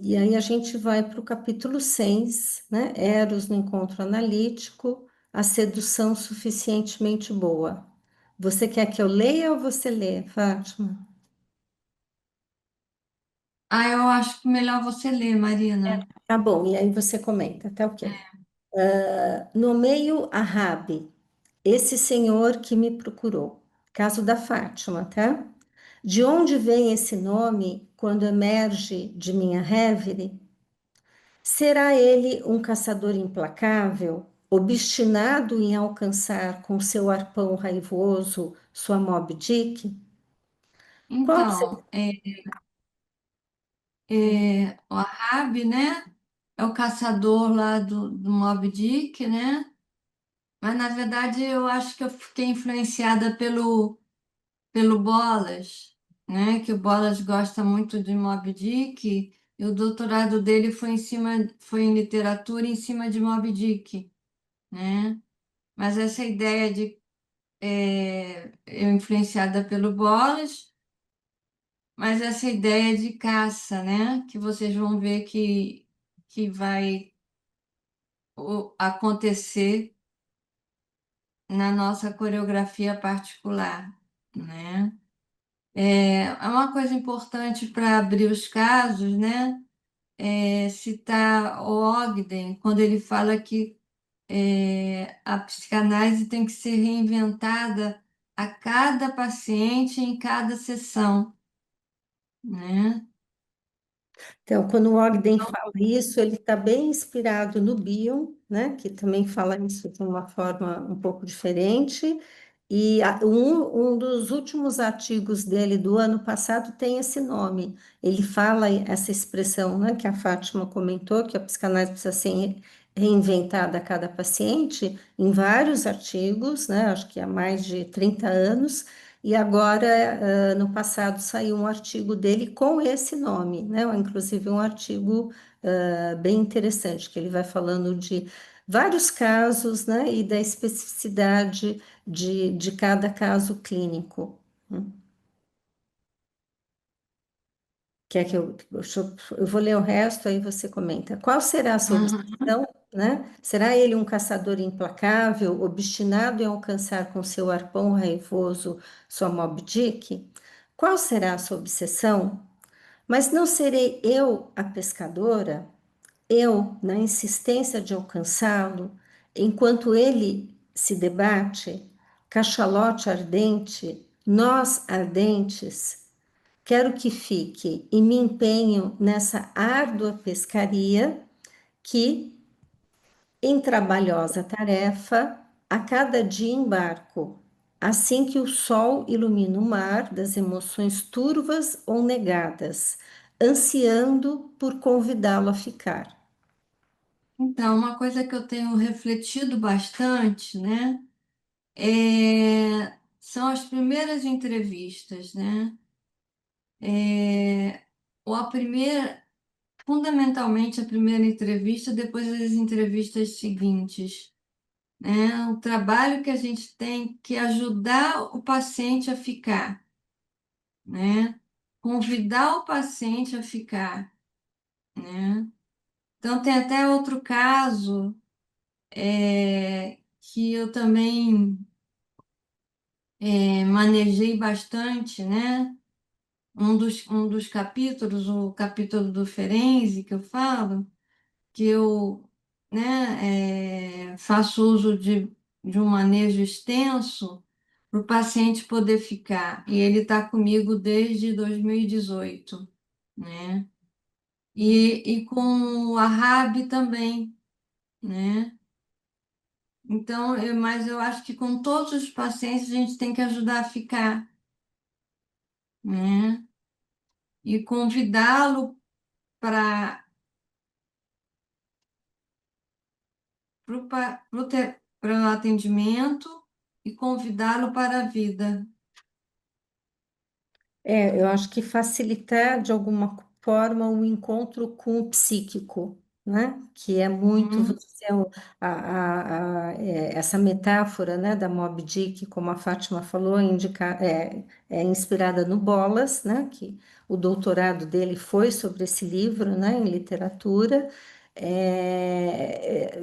E aí a gente vai para o capítulo 6, né? Eros no encontro analítico, a sedução suficientemente boa. Você quer que eu leia ou você lê, Fátima? Ah, eu acho que melhor você ler, Marina. Tá bom, e aí você comenta, tá ok. Nomeio a Rabi, esse senhor que me procurou. Caso da Fátima, tá? De onde vem esse nome quando emerge de minha reverie? Será ele um caçador implacável, obstinado em alcançar com seu arpão raivoso sua Moby Dick? Qual Então, o Ahab, né? É o caçador lá do Moby Dick, né? Mas, na verdade, eu acho que eu fiquei influenciada pelo Bolas, né? Que o Bolas gosta muito de Moby Dick, e o doutorado dele foi em literatura em cima de Moby Dick, né? Mas essa ideia de eu influenciada pelo Bolas, mas essa ideia de caça, né? Que vocês vão ver que vai acontecer na nossa coreografia particular, né? É uma coisa importante para abrir os casos, né? É citar o Ogden, quando ele fala que a psicanálise tem que ser reinventada a cada paciente em cada sessão, né? Então, quando o Ogden fala isso, ele está bem inspirado no Bion, né, que também fala isso de uma forma um pouco diferente. E um dos últimos artigos dele do ano passado tem esse nome. Ele fala essa expressão, né, que a Fátima comentou, que a psicanálise precisa ser reinventada a cada paciente, em vários artigos, né, acho que há mais de 30 anos. E agora, no passado, saiu um artigo dele com esse nome, né? Inclusive um artigo bem interessante, que ele vai falando de vários casos, né? E da especificidade de cada caso clínico, né? Quer que eu vou ler o resto, aí você comenta. Qual será a sua Uhum. obsessão, né? Será ele um caçador implacável, obstinado em alcançar com seu arpão raivoso sua Moby Dick? Qual será a sua obsessão? Mas não serei eu a pescadora? Eu, na insistência de alcançá-lo, enquanto ele se debate, cachalote ardente, nós ardentes, quero que fique e me empenho nessa árdua pescaria que, em trabalhosa tarefa, a cada dia embarco, assim que o sol ilumina o mar das emoções turvas ou negadas, ansiando por convidá-lo a ficar. Então, uma coisa que eu tenho refletido bastante, né, são as primeiras entrevistas, né? Ou a primeira, fundamentalmente a primeira entrevista, depois as entrevistas seguintes, né? O trabalho que a gente tem que ajudar o paciente a ficar, né? Convidar o paciente a ficar, né? Então, tem até outro caso que eu também manejei bastante, né? Um dos capítulos, o capítulo do Ferenczi, que eu falo, que eu, né, faço uso de um manejo extenso para o paciente poder ficar. E ele está comigo desde 2018, né? E com a RAB também, né? Então, mas eu acho que com todos os pacientes a gente tem que ajudar a ficar, né? E convidá-lo para para o atendimento e convidá-lo para a vida. Eu acho que facilitar de alguma forma o encontro com o psíquico, né? Que é muito, Uhum. você, essa metáfora, né, da Moby Dick, como a Fátima falou, é inspirada no Bolas, né? Que o doutorado dele foi sobre esse livro, né, em literatura.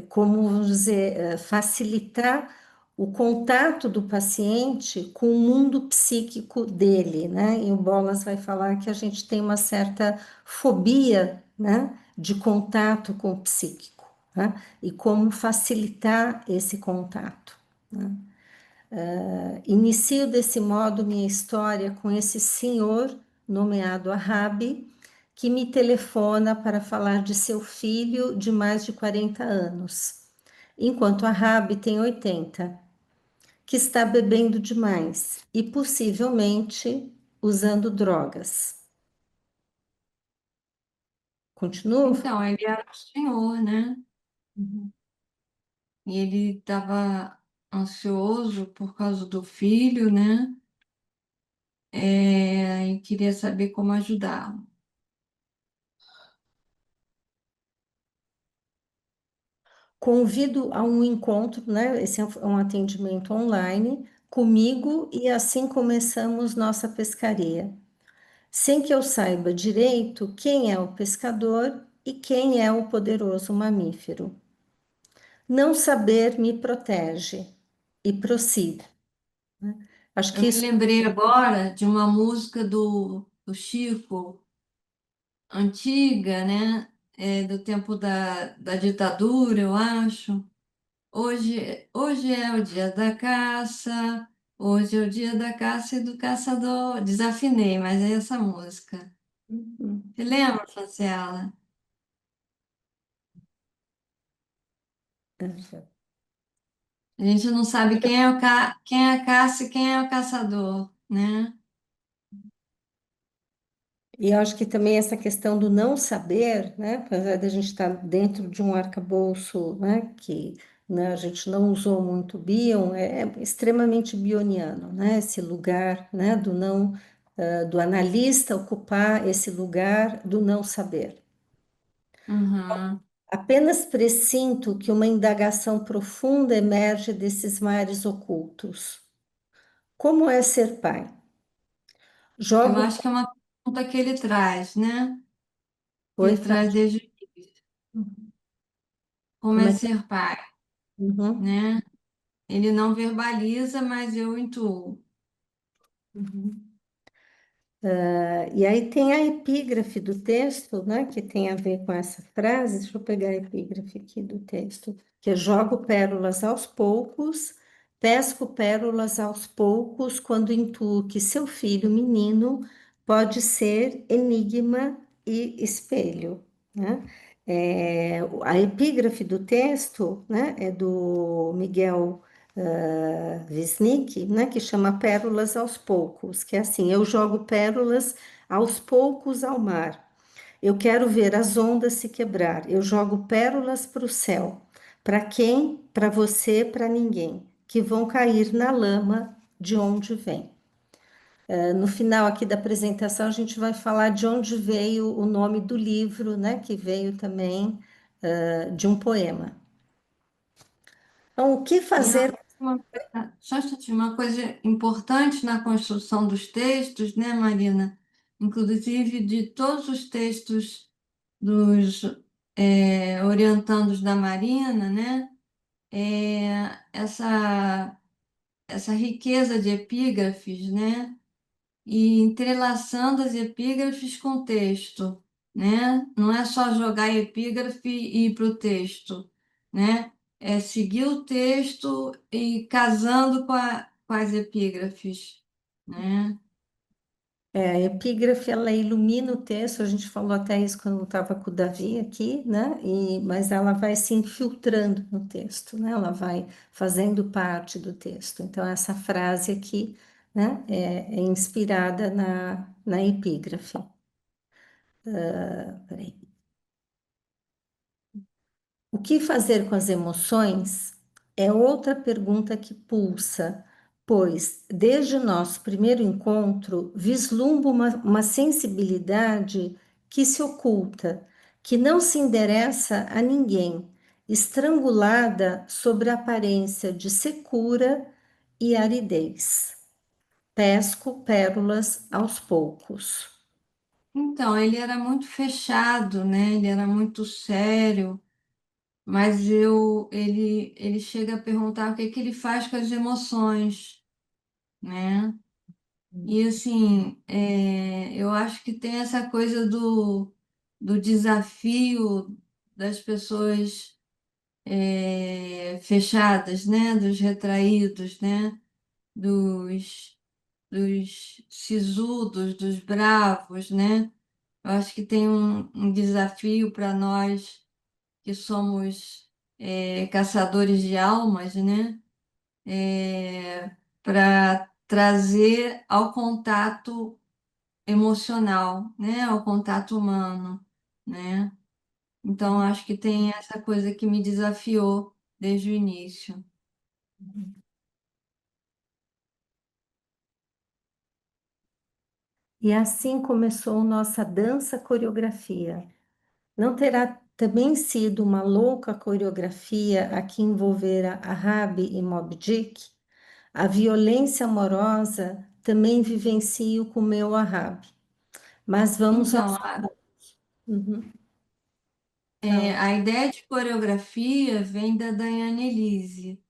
Como vamos dizer, facilitar o contato do paciente com o mundo psíquico dele, né? E o Bolas vai falar que a gente tem uma certa fobia, né, de contato com o psíquico, né? E como facilitar esse contato. Inicio desse modo minha história com esse senhor nomeado Arabi, que me telefona para falar de seu filho de mais de 40 anos, enquanto Arabi tem 80, que está bebendo demais e possivelmente usando drogas. Continuo? Então, ele era o senhor, né? Uhum. E ele estava ansioso por causa do filho, né? E queria saber como ajudá-lo. Convido a um encontro, né? Esse é um atendimento online comigo e assim começamos nossa pescaria, sem que eu saiba direito quem é o pescador e quem é o poderoso mamífero. Não saber me protege e prossigo. Acho Eu que me isso. lembrei agora de uma música do Chico, antiga, né? Do tempo da ditadura, eu acho. Hoje é o dia da caça, hoje é o dia da caça e do caçador. Desafinei, mas é essa música. Você lembra, Franciela? A gente não sabe quem é a caça e quem é o caçador, né? E eu acho que também essa questão do não saber, né, apesar de a gente estar dentro de um arcabouço, né, que, né, a gente não usou muito Bion, é extremamente bioniano, né, esse lugar, né, do não, do analista ocupar esse lugar do não saber. Uhum. Apenas pressinto que uma indagação profunda emerge desses mares ocultos. Como é ser pai? Eu Jogo, acho que é uma pergunta que ele traz, né? Que oi, ele traz Fátima. desde como Como é é que... ser pai, Uhum, né? Ele não verbaliza, mas eu intuo. uhum. E aí tem a epígrafe do texto, né, que tem a ver com essa frase. Deixa eu pegar a epígrafe aqui do texto, que é jogo pérolas aos poucos, pesco pérolas aos poucos, quando intuo que seu filho menino pode ser enigma e espelho, né? A epígrafe do texto, né, é do Miguel Wisnik, né, que chama Pérolas aos Poucos, que é assim: eu jogo pérolas aos poucos ao mar. Eu quero ver as ondas se quebrar. Eu jogo pérolas para o céu. Para quem? Para você, para ninguém, que vão cair na lama de onde vem. No final aqui da apresentação, a gente vai falar de onde veio o nome do livro, né, que veio também de um poema. Então, o que E fazer? só um instantinho, uma coisa importante na construção dos textos, né, Marina? Inclusive de todos os textos dos orientandos da Marina, né? Essa riqueza de epígrafes, né? E entrelaçando as epígrafes com o texto, né? Não é só jogar epígrafe e ir para o texto, né? É seguir o texto e casando com as epígrafes, né? A epígrafe, ela ilumina o texto, a gente falou até isso quando estava com o Davi aqui, né? Mas ela vai se infiltrando no texto, né? Ela vai fazendo parte do texto. Então, essa frase aqui, né, é inspirada na epígrafe. Peraí. O que fazer com as emoções é outra pergunta que pulsa, pois, desde o nosso primeiro encontro, vislumbro uma sensibilidade que se oculta, que não se endereça a ninguém, estrangulada sob a aparência de secura e aridez. Pesco pérolas aos poucos. Então, ele era muito fechado, né? Ele era muito sério, mas ele chega a perguntar o que que ele faz com as emoções, né? E assim, eu acho que tem essa coisa do desafio das pessoas fechadas, né? Dos retraídos, né? Dos sisudos, dos bravos, né? Eu acho que tem um desafio para nós que somos caçadores de almas, né? Para trazer ao contato emocional, né? Ao contato humano, né? Então, acho que tem essa coisa que me desafiou desde o início. E assim começou nossa dança coreografia. Não terá também sido uma louca coreografia a que envolvera a Rabi e Moby Dick? A violência amorosa também vivencio com o meu Arabe. Mas vamos Então, aos... Uhum, fala. a ideia de coreografia vem da Diane Elise,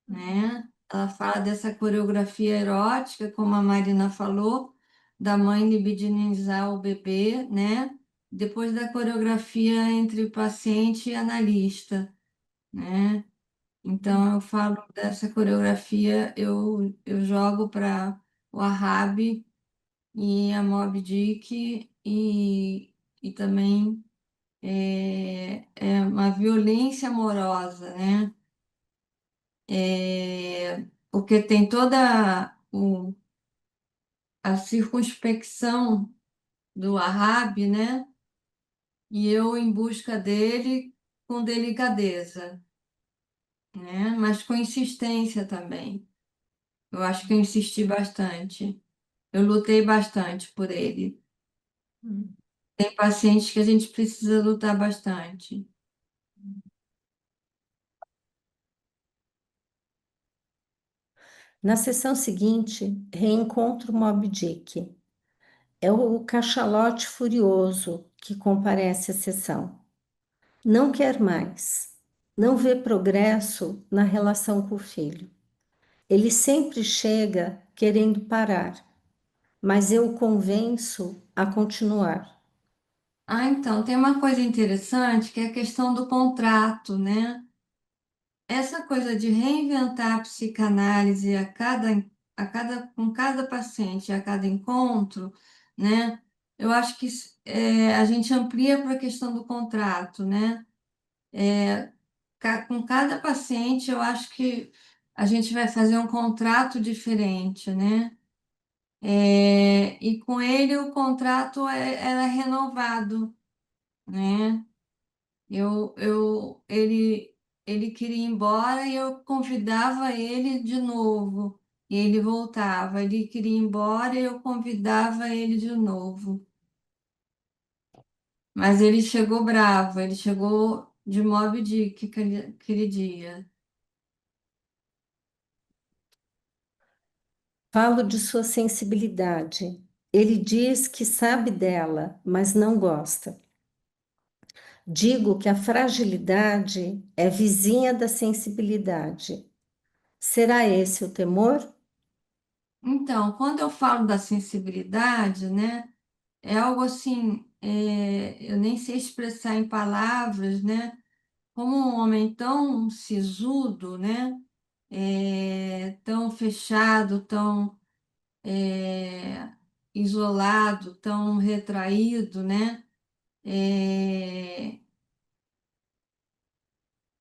né? Ela fala dessa coreografia erótica, como a Marina falou, da mãe libidinizar o bebê, né? Depois da coreografia entre o paciente e analista, né? Então, eu falo dessa coreografia, eu jogo para o Wahhabi e a Moby Dick e também é uma violência amorosa, né? Porque tem toda a circunspecção do Wahhabi, né? E eu em busca dele com delicadeza, né? Mas com insistência também. Eu acho que eu insisti bastante. Eu lutei bastante por ele. Tem pacientes que a gente precisa lutar bastante. Na sessão seguinte, reencontro Moby Dick. É o cachalote furioso que comparece à sessão. Não quer mais. Não vê progresso na relação com o filho. Ele sempre chega querendo parar, mas eu o convenço a continuar. Ah, então, tem uma coisa interessante que é a questão do contrato, né? Essa coisa de reinventar a psicanálise com cada paciente, a cada encontro, né? Eu acho que a gente amplia para a questão do contrato, né? Com cada paciente, eu acho que a gente vai fazer um contrato diferente, né? E com ele o contrato era renovado, né? Ele queria ir embora e eu convidava ele de novo. E ele voltava. Ele queria ir embora e eu convidava ele de novo. Mas ele chegou bravo, ele chegou de Moby Dick aquele dia. Falo de sua sensibilidade. Ele diz que sabe dela, mas não gosta. Digo que a fragilidade é vizinha da sensibilidade. Será esse o temor? Então, quando eu falo da sensibilidade, né, é algo assim, eu nem sei expressar em palavras, né, como um homem tão sisudo, né, tão fechado, tão isolado, tão retraído, né? É,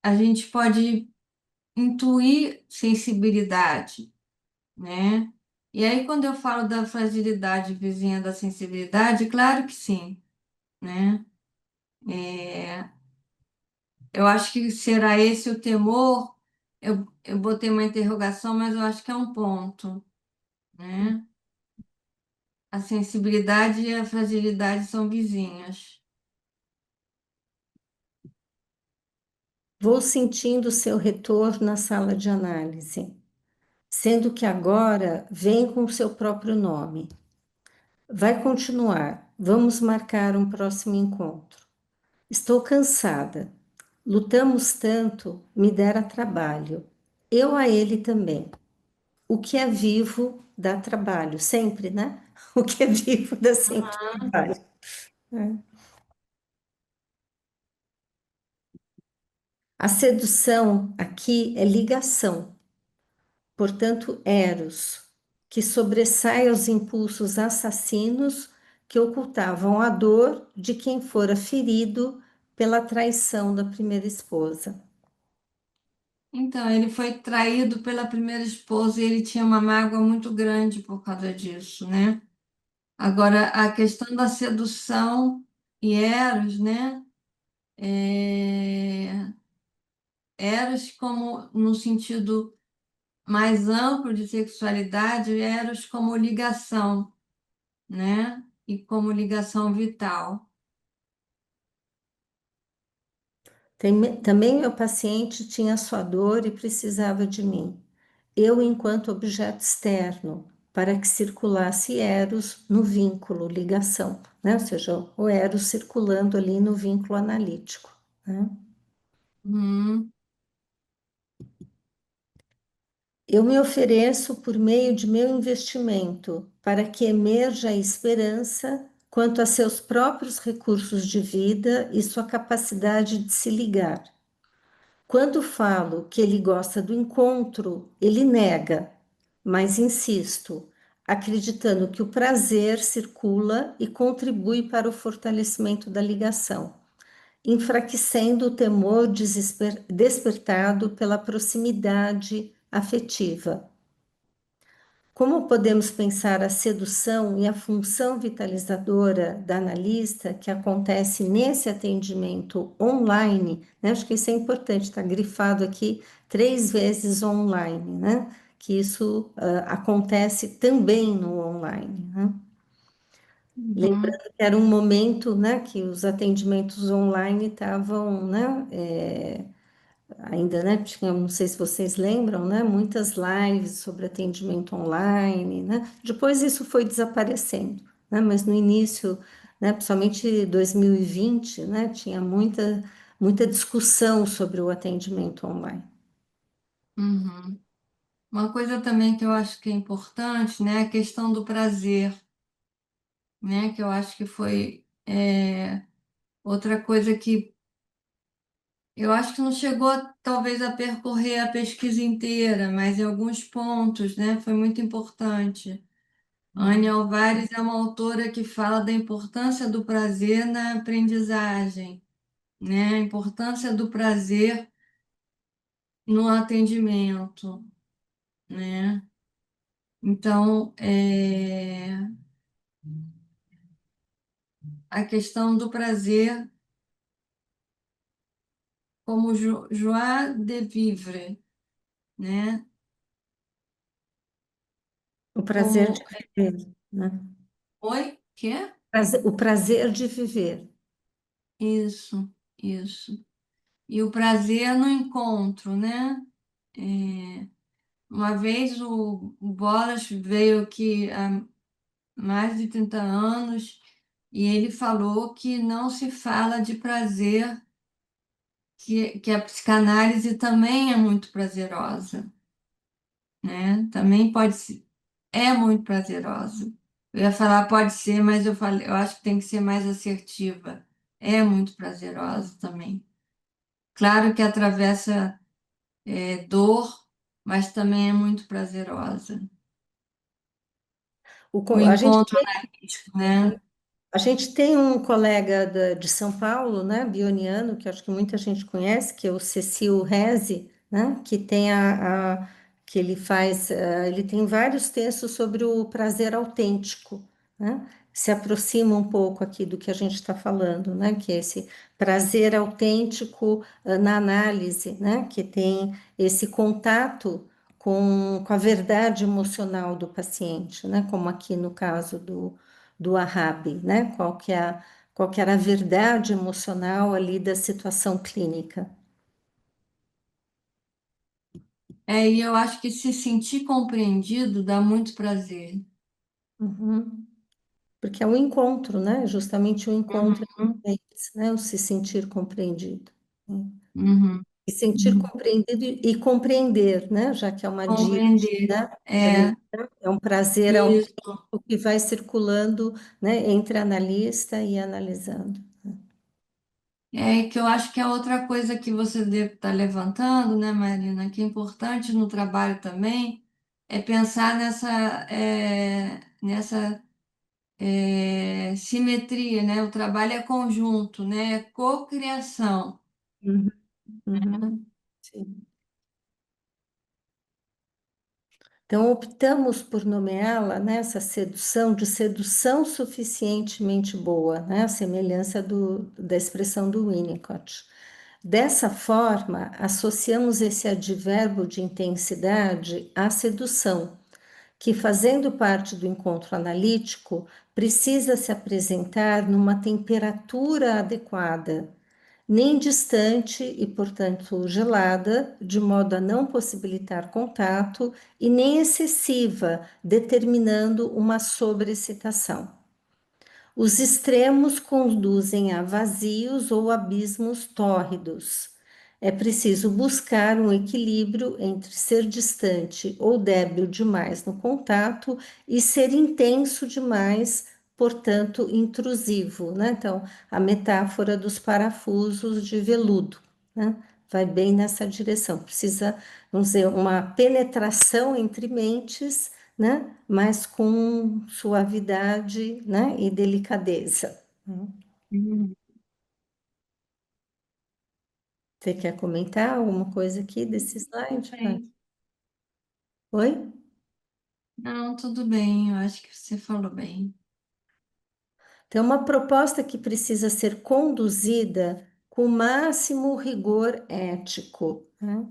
a gente pode intuir sensibilidade, né? E aí, quando eu falo da fragilidade vizinha da sensibilidade, claro que sim, né? eu acho que será esse o temor. Eu botei uma interrogação, mas eu acho que é um ponto, né? A sensibilidade e a fragilidade são vizinhas. Vou sentindo seu retorno na sala de análise, sendo que agora vem com seu próprio nome. Vai continuar. Vamos marcar um próximo encontro. Estou cansada. Lutamos tanto, me dera trabalho. Eu a ele também. O que é vivo dá trabalho, sempre, né? O que é vivo dá sempre trabalho. Né? A sedução aqui é ligação, portanto, eros, que sobressai aos impulsos assassinos que ocultavam a dor de quem fora ferido pela traição da primeira esposa. Então, ele foi traído pela primeira esposa e ele tinha uma mágoa muito grande por causa disso, né? Agora, a questão da sedução e Eros, né? É... Eros como no sentido mais amplo de sexualidade, Eros como ligação, né? E como ligação vital. Também meu paciente tinha sua dor e precisava de mim. Eu, enquanto objeto externo, para que circulasse Eros no vínculo, ligação, né? Ou seja, o Eros circulando ali no vínculo analítico, né? Hum, Eu me ofereço por meio de meu investimento para que emerja a esperança quanto a seus próprios recursos de vida e sua capacidade de se ligar. Quando falo que ele gosta do encontro, ele nega, mas insisto, acreditando que o prazer circula e contribui para o fortalecimento da ligação, enfraquecendo o temor despertado pela proximidade afetiva. Como podemos pensar a sedução e a função vitalizadora da analista que acontece nesse atendimento online, né? Acho que isso é importante, está grifado aqui 3 vezes online, né? Que isso acontece também no online, né? uhum, Lembrando que era um momento, né, que os atendimentos online estavam, né, ainda, né, tinha, não sei se vocês lembram, né, muitas lives sobre atendimento online, né, depois isso foi desaparecendo, né, mas no início, né, principalmente 2020, né, tinha muita discussão sobre o atendimento online. uhum. Uma coisa também que eu acho que é importante, né? A questão do prazer, né? Que eu acho que foi outra coisa que eu acho que não chegou talvez a percorrer a pesquisa inteira, mas em alguns pontos, né? Foi muito importante. Anne Alvares é uma autora que fala da importância do prazer na aprendizagem, né? A importância do prazer no atendimento, né? Então, a questão do prazer como joie de vivre, né? O prazer de Como, viver, né? oi? Quê? O prazer de viver. Isso. E o prazer no encontro, né? É, uma vez o Bolas veio aqui há mais de 30 anos e ele falou que não se fala de prazer, que a psicanálise também é muito prazerosa, né? Também pode ser, é muito prazerosa. Eu ia falar pode ser, mas eu falei, eu acho que tem que ser mais assertiva. É muito prazerosa também. Claro que atravessa dor, mas também é muito prazerosa. O A gente encontro analítico, né? A gente tem um colega de São Paulo, né, bioniano, que acho que muita gente conhece, que é o Cecil Reze, né, que tem que ele faz, ele tem vários textos sobre o prazer autêntico, né? se aproxima um pouco aqui do que a gente está falando, né? Que é esse prazer autêntico na análise, né? Que tem esse contato com a verdade emocional do paciente, né? Como aqui no caso do Wahhabi, né? Qual que era a verdade emocional ali da situação clínica. E eu acho que se sentir compreendido dá muito prazer. Uhum. Porque é um encontro, né? Justamente o encontro Uhum, entre eles, né? O se sentir compreendido. Né? uhum, E sentir uhum. compreendido e compreender, né? Já que é uma dica, Compreender. né? Da leitura, é um prazer Isso. autêntico que vai circulando, né? Entre analista e analisando. Que eu acho que é outra coisa que você deve estar levantando, né, Marina, que é importante no trabalho também, é pensar nessa simetria, né? O trabalho é conjunto, né? É cocriação. Uhum, uhum, sim. Então, optamos por nomeá-la, né, essa sedução de sedução suficientemente boa, né, a semelhança da expressão do Winnicott. Dessa forma, associamos esse advérbio de intensidade à sedução, que, fazendo parte do encontro analítico, precisa se apresentar numa temperatura adequada, nem distante e, portanto, gelada, de modo a não possibilitar contato, e nem excessiva, determinando uma sobreexcitação. Os extremos conduzem a vazios ou abismos tórridos. É preciso buscar um equilíbrio entre ser distante ou débil demais no contato e ser intenso demais, portanto, intrusivo, né? Então, a metáfora dos parafusos de veludo, né? Vai bem nessa direção. Precisa, vamos dizer, uma penetração entre mentes, né? Mas com suavidade, né? E delicadeza. Uhum. Você quer comentar alguma coisa aqui desse Tudo slide? bem. Oi? Não, tudo bem, eu acho que você falou bem. Então, uma proposta que precisa ser conduzida com o máximo rigor ético, né?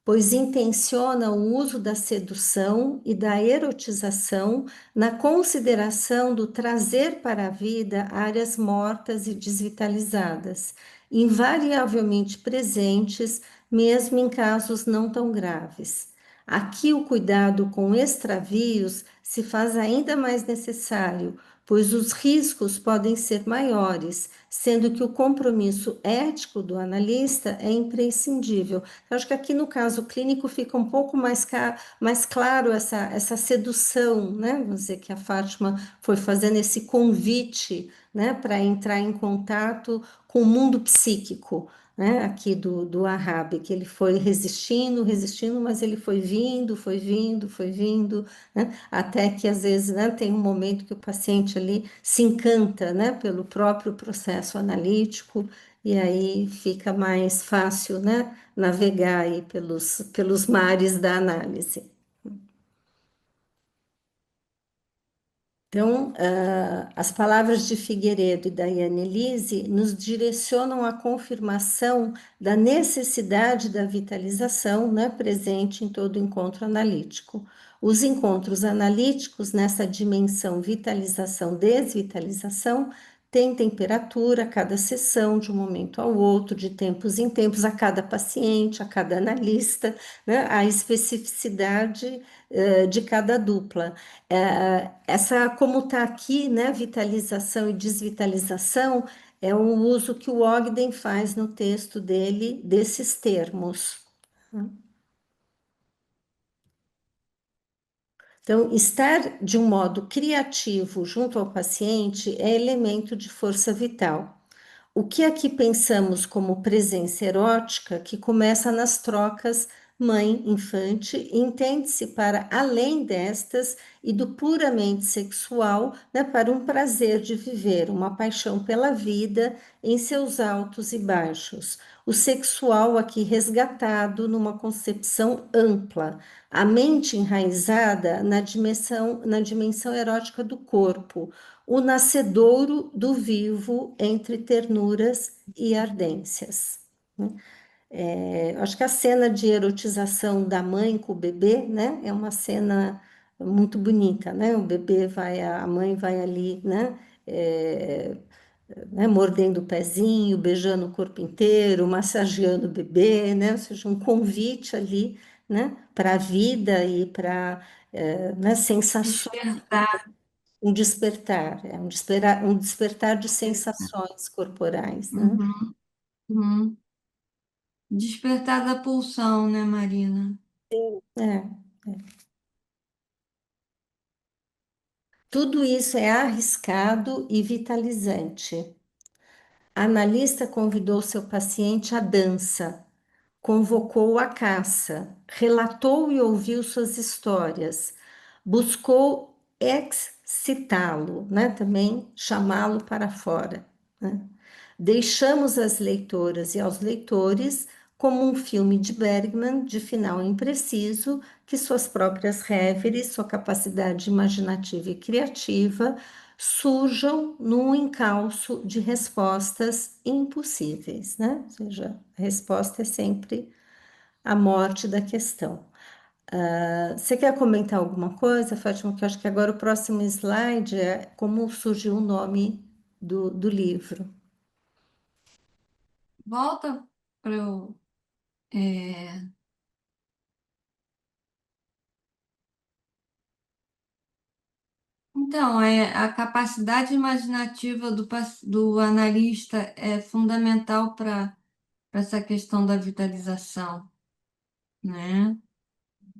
Pois intenciona o uso da sedução e da erotização na consideração do trazer para a vida áreas mortas e desvitalizadas, invariavelmente presentes, mesmo em casos não tão graves. Aqui, o cuidado com extravios se faz ainda mais necessário, pois os riscos podem ser maiores, sendo que o compromisso ético do analista é imprescindível. Eu acho que aqui no caso clínico fica um pouco mais claro essa sedução, né? Vamos dizer que a Fátima foi fazendo esse convite, né, para entrar em contato com o mundo psíquico. Né, aqui do Wahhabi, que ele foi resistindo, resistindo, mas ele foi vindo, foi vindo, foi vindo, né? Até que às vezes, né, tem um momento que o paciente ali se encanta, né, pelo próprio processo analítico e aí fica mais fácil, né, navegar aí pelos mares da análise. Então, as palavras de Figueiredo e da Elise nos direcionam à confirmação da necessidade da vitalização, né, presente em todo encontro analítico. Os encontros analíticos, nessa dimensão vitalização-desvitalização, têm temperatura a cada sessão, de um momento ao outro, de tempos em tempos, a cada paciente, a cada analista, né, a especificidade, de cada dupla. Essa, como está aqui, né, vitalização e desvitalização, é um uso que o Ogden faz no texto dele desses termos. Então, estar de um modo criativo junto ao paciente é elemento de força vital. O que aqui pensamos como presença erótica, que começa nas trocas mãe-infante, entende-se para além destas e do puramente sexual, né, para um prazer de viver, uma paixão pela vida em seus altos e baixos, o sexual aqui resgatado numa concepção ampla, a mente enraizada na dimensão erótica do corpo, o nascedouro do vivo entre ternuras e ardências. Né? Acho que a cena de erotização da mãe com o bebê, né, é uma cena muito bonita, né? O bebê vai, a mãe vai ali, né? é, Mordendo o pezinho, beijando o corpo inteiro, massageando o bebê, né? Ou seja, um convite ali, né? Para a vida e para, né, sensações, Despertar. um despertar de sensações corporais, né? Uhum, uhum. Despertar da pulsão, né, Marina? É. Tudo isso é arriscado e vitalizante. A analista convidou seu paciente à dança, convocou-o à caça, relatou e ouviu suas histórias, buscou excitá-lo, né? Também chamá-lo para fora, né? Deixamos às leitoras e aos leitores como um filme de Bergman de final impreciso, que suas próprias reveries, sua capacidade imaginativa e criativa surjam num encalço de respostas impossíveis, né? Ou seja, a resposta é sempre a morte da questão. Você quer comentar alguma coisa, Fátima? Que eu acho que agora o próximo slide é como surgiu o nome do livro. Volta para eu. Então, a capacidade imaginativa do analista é fundamental para essa questão da vitalização, né?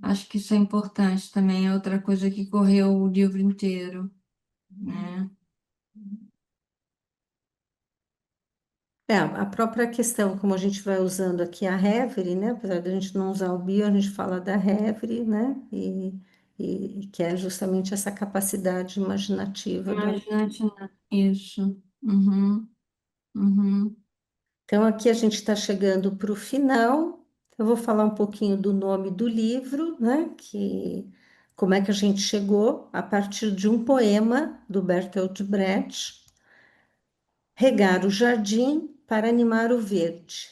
Acho que isso é importante também, é outra coisa que correu o livro inteiro, né? A própria questão, como a gente vai usando aqui a Reverie, né? Apesar de a gente não usar o bio, a gente fala da Reverie, né? E que é justamente essa capacidade imaginativa do. Imaginante, né? Isso. Uhum, uhum. Então, aqui a gente está chegando para o final. Eu vou falar um pouquinho do nome do livro, né? Como é que a gente chegou a partir de um poema do Bertolt Brecht. Regar o jardim para animar o verde,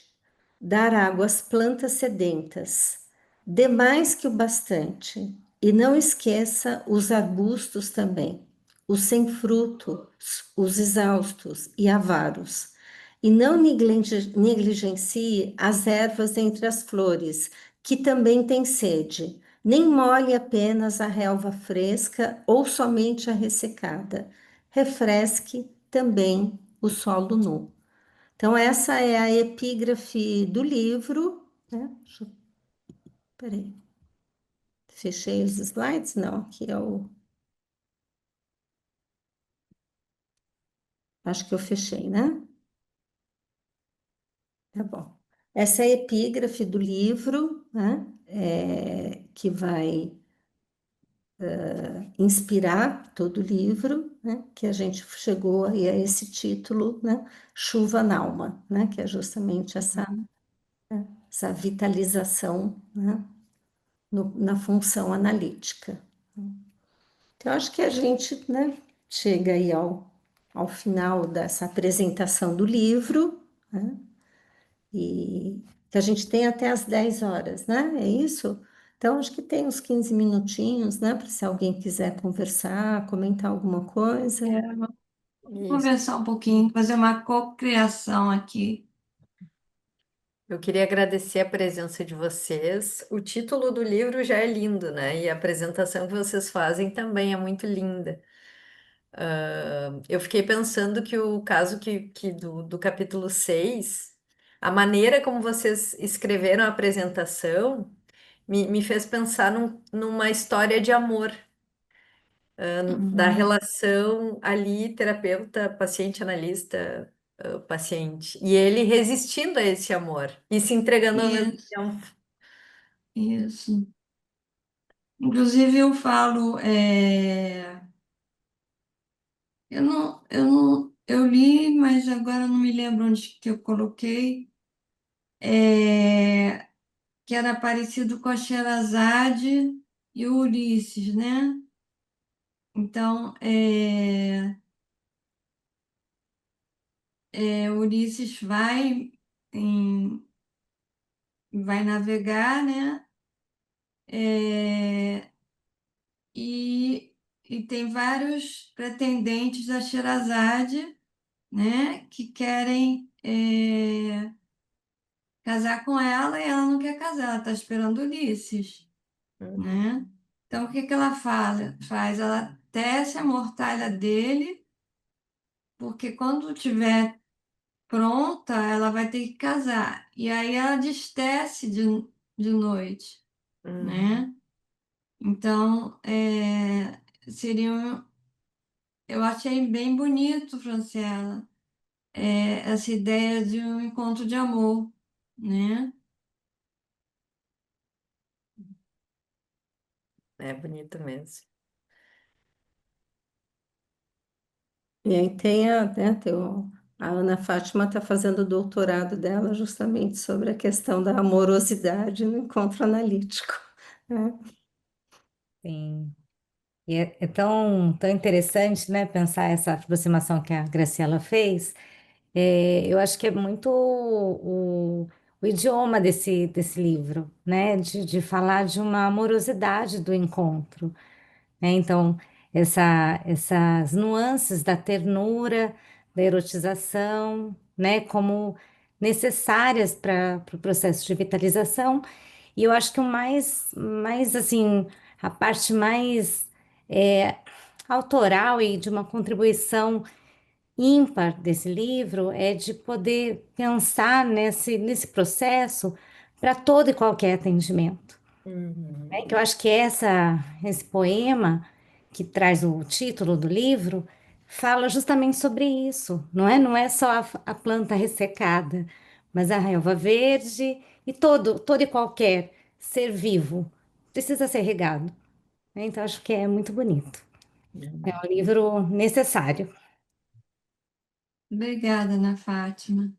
dar água às plantas sedentas, dê mais que o bastante, e não esqueça os arbustos também, os sem frutos, os exaustos e avaros, e não negligencie as ervas entre as flores, que também têm sede, nem molhe apenas a relva fresca ou somente a ressecada, refresque também o solo nu. Então, essa é a epígrafe do livro, né? Peraí, fechei os slides? Não, aqui é o. Acho que eu fechei, né? Tá bom. Essa é a epígrafe do livro, né? Que vai inspirar todo o livro, né? Que a gente chegou aí a esse título, né? Chuva na alma, né? Que é justamente essa vitalização, né? Na função analítica. Então, eu acho que a gente, né, chega aí ao final dessa apresentação do livro, né? E que a gente tem até às 10 horas, né? É isso? Então, acho que tem uns 15 minutinhos, né? Para se alguém quiser conversar, comentar alguma coisa. Vou Isso. conversar um pouquinho, fazer uma cocriação aqui. Eu queria agradecer a presença de vocês. O título do livro já é lindo, né? E a apresentação que vocês fazem também é muito linda. Eu fiquei pensando que o caso do capítulo 6, a maneira como vocês escreveram a apresentação, me fez pensar numa história de amor, da Uhum. relação ali, terapeuta, paciente, analista, paciente. E ele resistindo a esse amor e se entregando ao mesmo Isso, tempo. isso. Inclusive, eu falo, eu li, mas agora eu não me lembro onde que eu coloquei. é, que era parecido com a Sherazade e o Ulisses, né? Então, Ulisses em- vai navegar, né? É, e, e tem vários pretendentes a Sherazade, né? Que querem casar com ela e ela não quer casar, ela está esperando Ulisses, Uhum. né? Então, o que que ela faz? Ela tece a mortalha dele, porque quando tiver pronta, ela vai ter que casar. E aí ela destece de noite, Uhum. né? Então, seria eu achei bem bonito, Franciela, essa ideia de um encontro de amor, né? É bonito mesmo. E aí a Ana Fátima está fazendo o doutorado dela justamente sobre a questão da amorosidade no encontro analítico, né? Sim. E é tão interessante, né, pensar essa aproximação que a Graciela fez. Eu acho que é muito o idioma desse livro, né, de falar de uma amorosidade do encontro, né? Então, essas nuances da ternura, da erotização, né, como necessárias para o processo de vitalização. E eu acho que mais assim, a parte mais é, autoral e de uma contribuição ímpar desse livro é de poder pensar nesse processo para todo e qualquer atendimento. Uhum. É que eu acho que esse poema que traz o título do livro fala justamente sobre isso, não é? Não é só a planta ressecada, mas a relva verde e todo e qualquer ser vivo precisa ser regado, né? Então acho que é muito bonito. É Uhum. um livro necessário. Obrigada, Ana Fátima.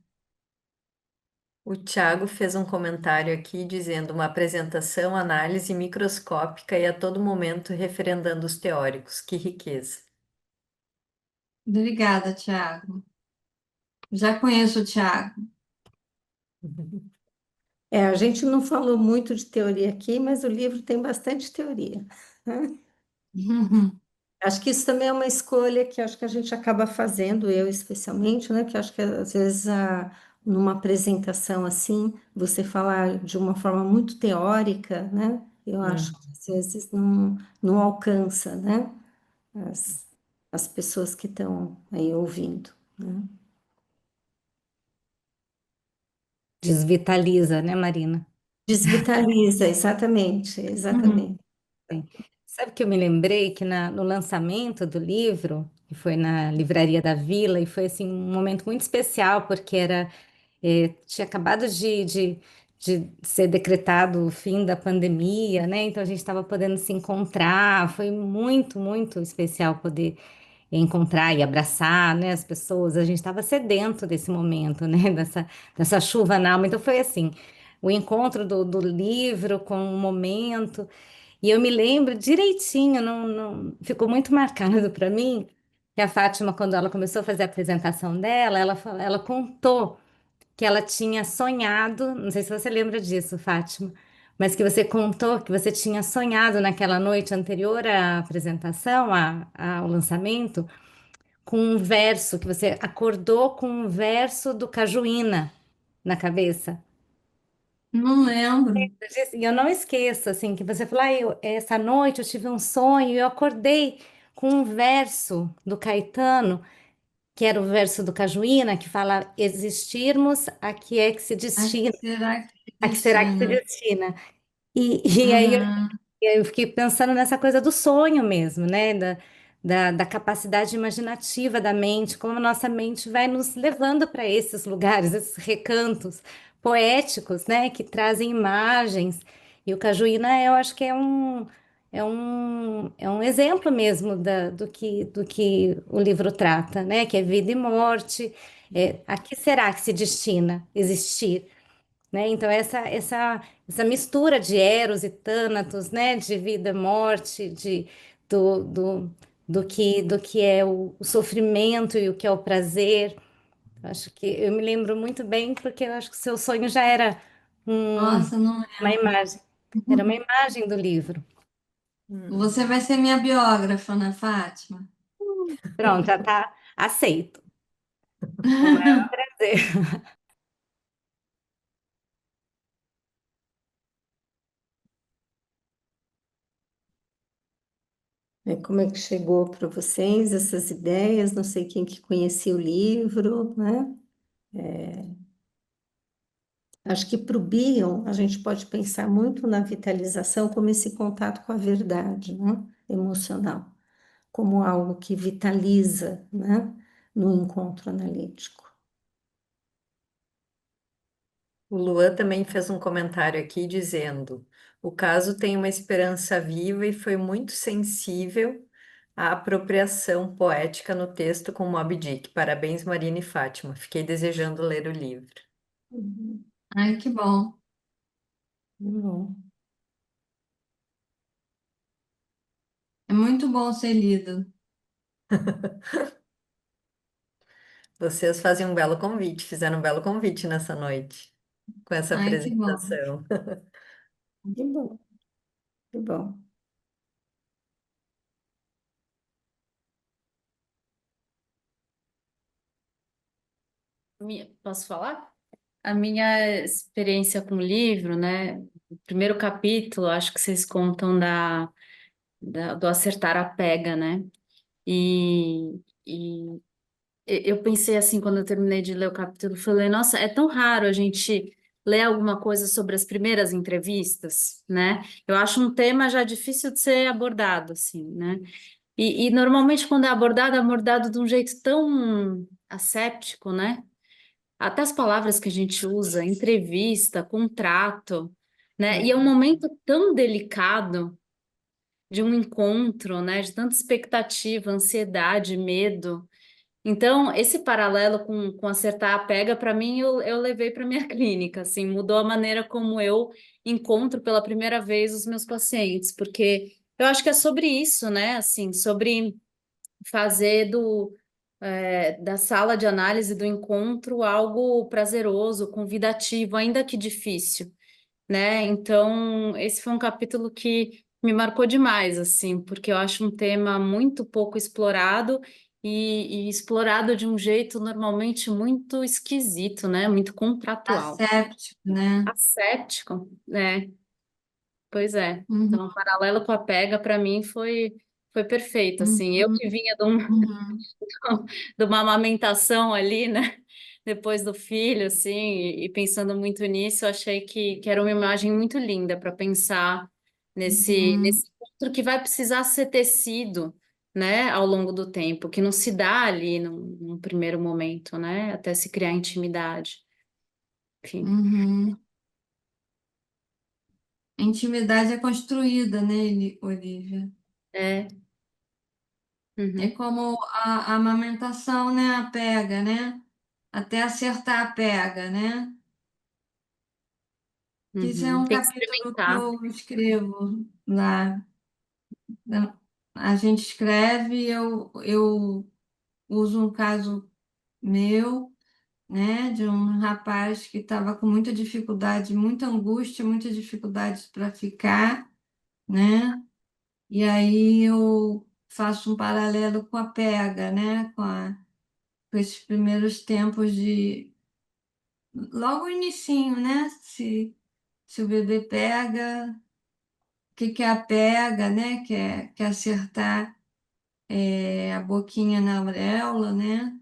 O Tiago fez um comentário aqui dizendo uma apresentação, análise microscópica e a todo momento referendando os teóricos. Que riqueza. Obrigada, Tiago. Já conheço o Tiago. A gente não falou muito de teoria aqui, mas o livro tem bastante teoria, né? Acho que isso também é uma escolha que acho que a gente acaba fazendo, eu especialmente, né? Que acho que às vezes numa apresentação assim, você falar de uma forma muito teórica, né? Eu acho Uhum. que às vezes não alcança, né? As, as pessoas que estão aí ouvindo, né? Desvitaliza, né, Marina? Desvitaliza, exatamente, exatamente. Sim. Sabe que eu me lembrei que no lançamento do livro, que foi na Livraria da Vila, e foi assim um momento muito especial, porque tinha acabado de ser decretado o fim da pandemia, né? Então a gente estava podendo se encontrar, foi muito, muito especial poder encontrar e abraçar, né, as pessoas. A gente estava sedento desse momento, né? Dessa chuva na alma. Então foi assim, o encontro do livro com o momento. E eu me lembro direitinho, ficou muito marcado para mim, que a Fátima, quando ela começou a fazer a apresentação dela, ela contou que ela tinha sonhado, não sei se você lembra disso, Fátima, mas que você contou que você tinha sonhado naquela noite anterior à apresentação, ao lançamento, com um verso, que você acordou com um verso do Cajuína na cabeça. Não lembro. E eu não esqueço, assim, que você falou, essa noite eu tive um sonho e eu acordei com um verso do Caetano, que era o verso do Cajuína, que fala: existirmos, a que é que se A que destina, será que a que será que se destina? destina. E aí Uhum. eu fiquei pensando nessa coisa do sonho mesmo, né? Da capacidade imaginativa da mente, como a nossa mente vai nos levando para esses lugares, esses recantos poéticos, né? Que trazem imagens. E o Cajuína, eu acho que é um exemplo mesmo do que o livro trata, né? Que é vida e morte. A que será que se destina existir? né? Então essa mistura de Eros e Thanatos, né? De vida, e morte, do, do, do que é o sofrimento e o que é o prazer. Acho que eu me lembro muito bem porque eu acho que o seu sonho já era Nossa, não uma lembro. imagem, era uma imagem do livro. Você vai ser minha biógrafa, né, Fátima? Pronto, já está aceito. O maior prazer. Como é que chegou para vocês essas ideias? Não sei quem que conhecia o livro, né? Acho que para o Bion, a gente pode pensar muito na vitalização como esse contato com a verdade, né? Emocional, como algo que vitaliza, né? No encontro analítico. O Luan também fez um comentário aqui dizendo: o caso tem uma esperança viva e foi muito sensível à apropriação poética no texto com Moby Dick. Parabéns, Marina e Fátima. Fiquei desejando ler o livro. Uhum. Ai, que bom. Bom. É muito bom ser lido. Vocês fazem um belo convite, fizeram um belo convite nessa noite, com essa Ai, que bom. apresentação. Que bom, que bom. Posso falar? A minha experiência com o livro, né? O primeiro capítulo, acho que vocês contam do acertar a pega, né? E eu pensei assim, quando eu terminei de ler o capítulo, eu falei, nossa, é tão raro a gente ler alguma coisa sobre as primeiras entrevistas, né? Eu acho um tema já difícil de ser abordado, assim, né? E normalmente quando é abordado de um jeito tão asséptico, né? Até as palavras que a gente usa, entrevista, contrato, né? E é um momento tão delicado de um encontro, né? De tanta expectativa, ansiedade, medo. Então, esse paralelo com acertar a pega, para mim, eu levei para minha clínica, assim, mudou a maneira como eu encontro pela primeira vez os meus pacientes, porque eu acho que é sobre isso, né? Assim, sobre fazer da sala de análise do encontro algo prazeroso, convidativo, ainda que difícil, né? Então, esse foi um capítulo que me marcou demais, assim, porque eu acho um tema muito pouco explorado e explorado de um jeito normalmente muito esquisito, né? Muito contratual. Asséptico, né? Asséptico, né? Pois é. Uhum, Então, o paralelo com a pega, para mim, foi perfeito, assim. Eu uhum, que vinha uhum. de uma amamentação ali, né? Depois do filho, assim, e pensando muito nisso, eu achei que era uma imagem muito linda para pensar Uhum. nesse encontro que vai precisar ser tecido, né, ao longo do tempo, que não se dá ali num primeiro momento, né, até se criar intimidade. Enfim, Uhum. A intimidade é construída, né, Olivia? é. É Uhum, como a amamentação, né? A pega, né? Até acertar a pega, né? Isso é uhum. um Tem que capítulo que experimentar. eu escrevo lá. A gente escreve, eu uso um caso meu, né? De um rapaz que estava com muita dificuldade, muita angústia, muita dificuldade para ficar, né? E aí eu faço um paralelo com a pega, né? Com esses primeiros tempos de logo o inicinho, né? Se o bebê pega, o que que é a pega, né? Que é acertar a boquinha na auréola, né?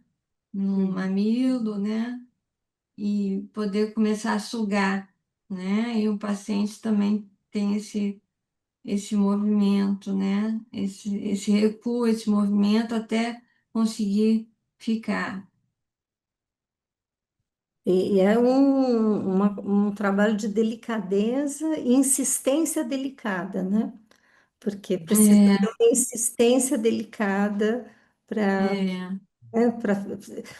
No Uhum. mamilo, né? E poder começar a sugar, né? E o paciente também tem esse movimento, né? Esse recuo, esse movimento até conseguir ficar. E é um trabalho de delicadeza e insistência delicada, né? Porque precisa ter É, uma insistência delicada para é. né, para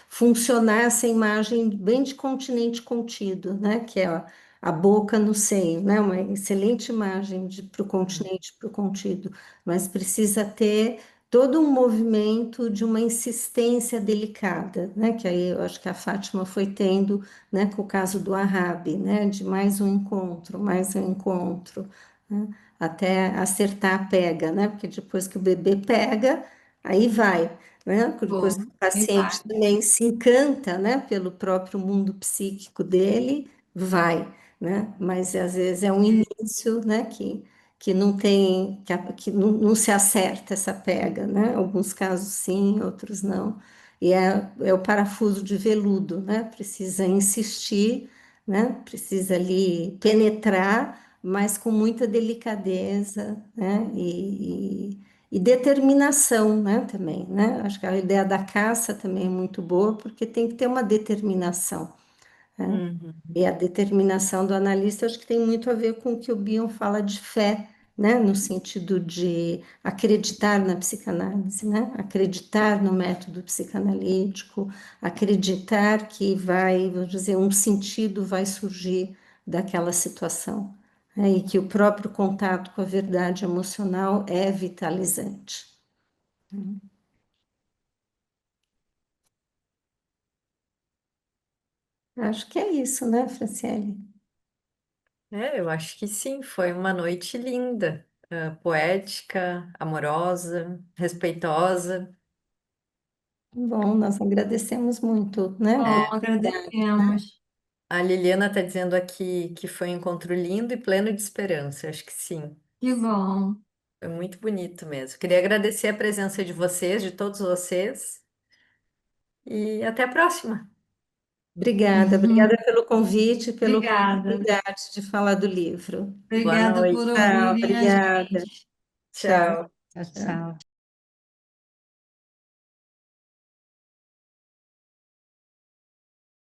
funcionar essa imagem bem de continente contido, né, que é a boca no seio, né, uma excelente imagem para o continente pro contido, mas precisa ter todo um movimento de uma insistência delicada, né, que aí eu acho que a Fátima foi tendo, né, com o caso do Arabi, né, de mais um encontro, né, até acertar a pega, né, porque depois que o bebê pega, aí vai, né? Depois que Bom, o paciente exato. também se encanta, né, pelo próprio mundo psíquico dele, vai, né? Mas às vezes é um início, né, que não tem, que não se acerta essa pega, né? Alguns casos sim, outros não. E é o parafuso de veludo, né? Precisa insistir, né? Precisa ali penetrar, mas com muita delicadeza, né? E determinação, né, também, né? Acho que a ideia da caça também é muito boa, porque tem que ter uma determinação, né? Uhum. E a determinação do analista, acho que tem muito a ver com o que o Bion fala de fé, né? No sentido de acreditar na psicanálise, né? Acreditar no método psicanalítico, acreditar que vai, vamos dizer, um sentido vai surgir daquela situação, né? E que o próprio contato com a verdade emocional é vitalizante. Acho que é isso, né, Franciele? Eu acho que sim, foi uma noite linda, poética, amorosa, respeitosa. Bom, nós agradecemos muito, né, a Bom, oportunidade, né? agradecemos. A Liliana está dizendo aqui que foi um encontro lindo e pleno de esperança. Acho que sim, Que bom. foi muito bonito mesmo. Queria agradecer a presença de vocês, de todos vocês, e até a próxima. Obrigada pelo convite, pela Obrigada. oportunidade de falar do livro. Boa Obrigada por noite. Tchau, ouvirem a obrigada. gente. Tchau. Tchau. Tchau, Tchau. tchau.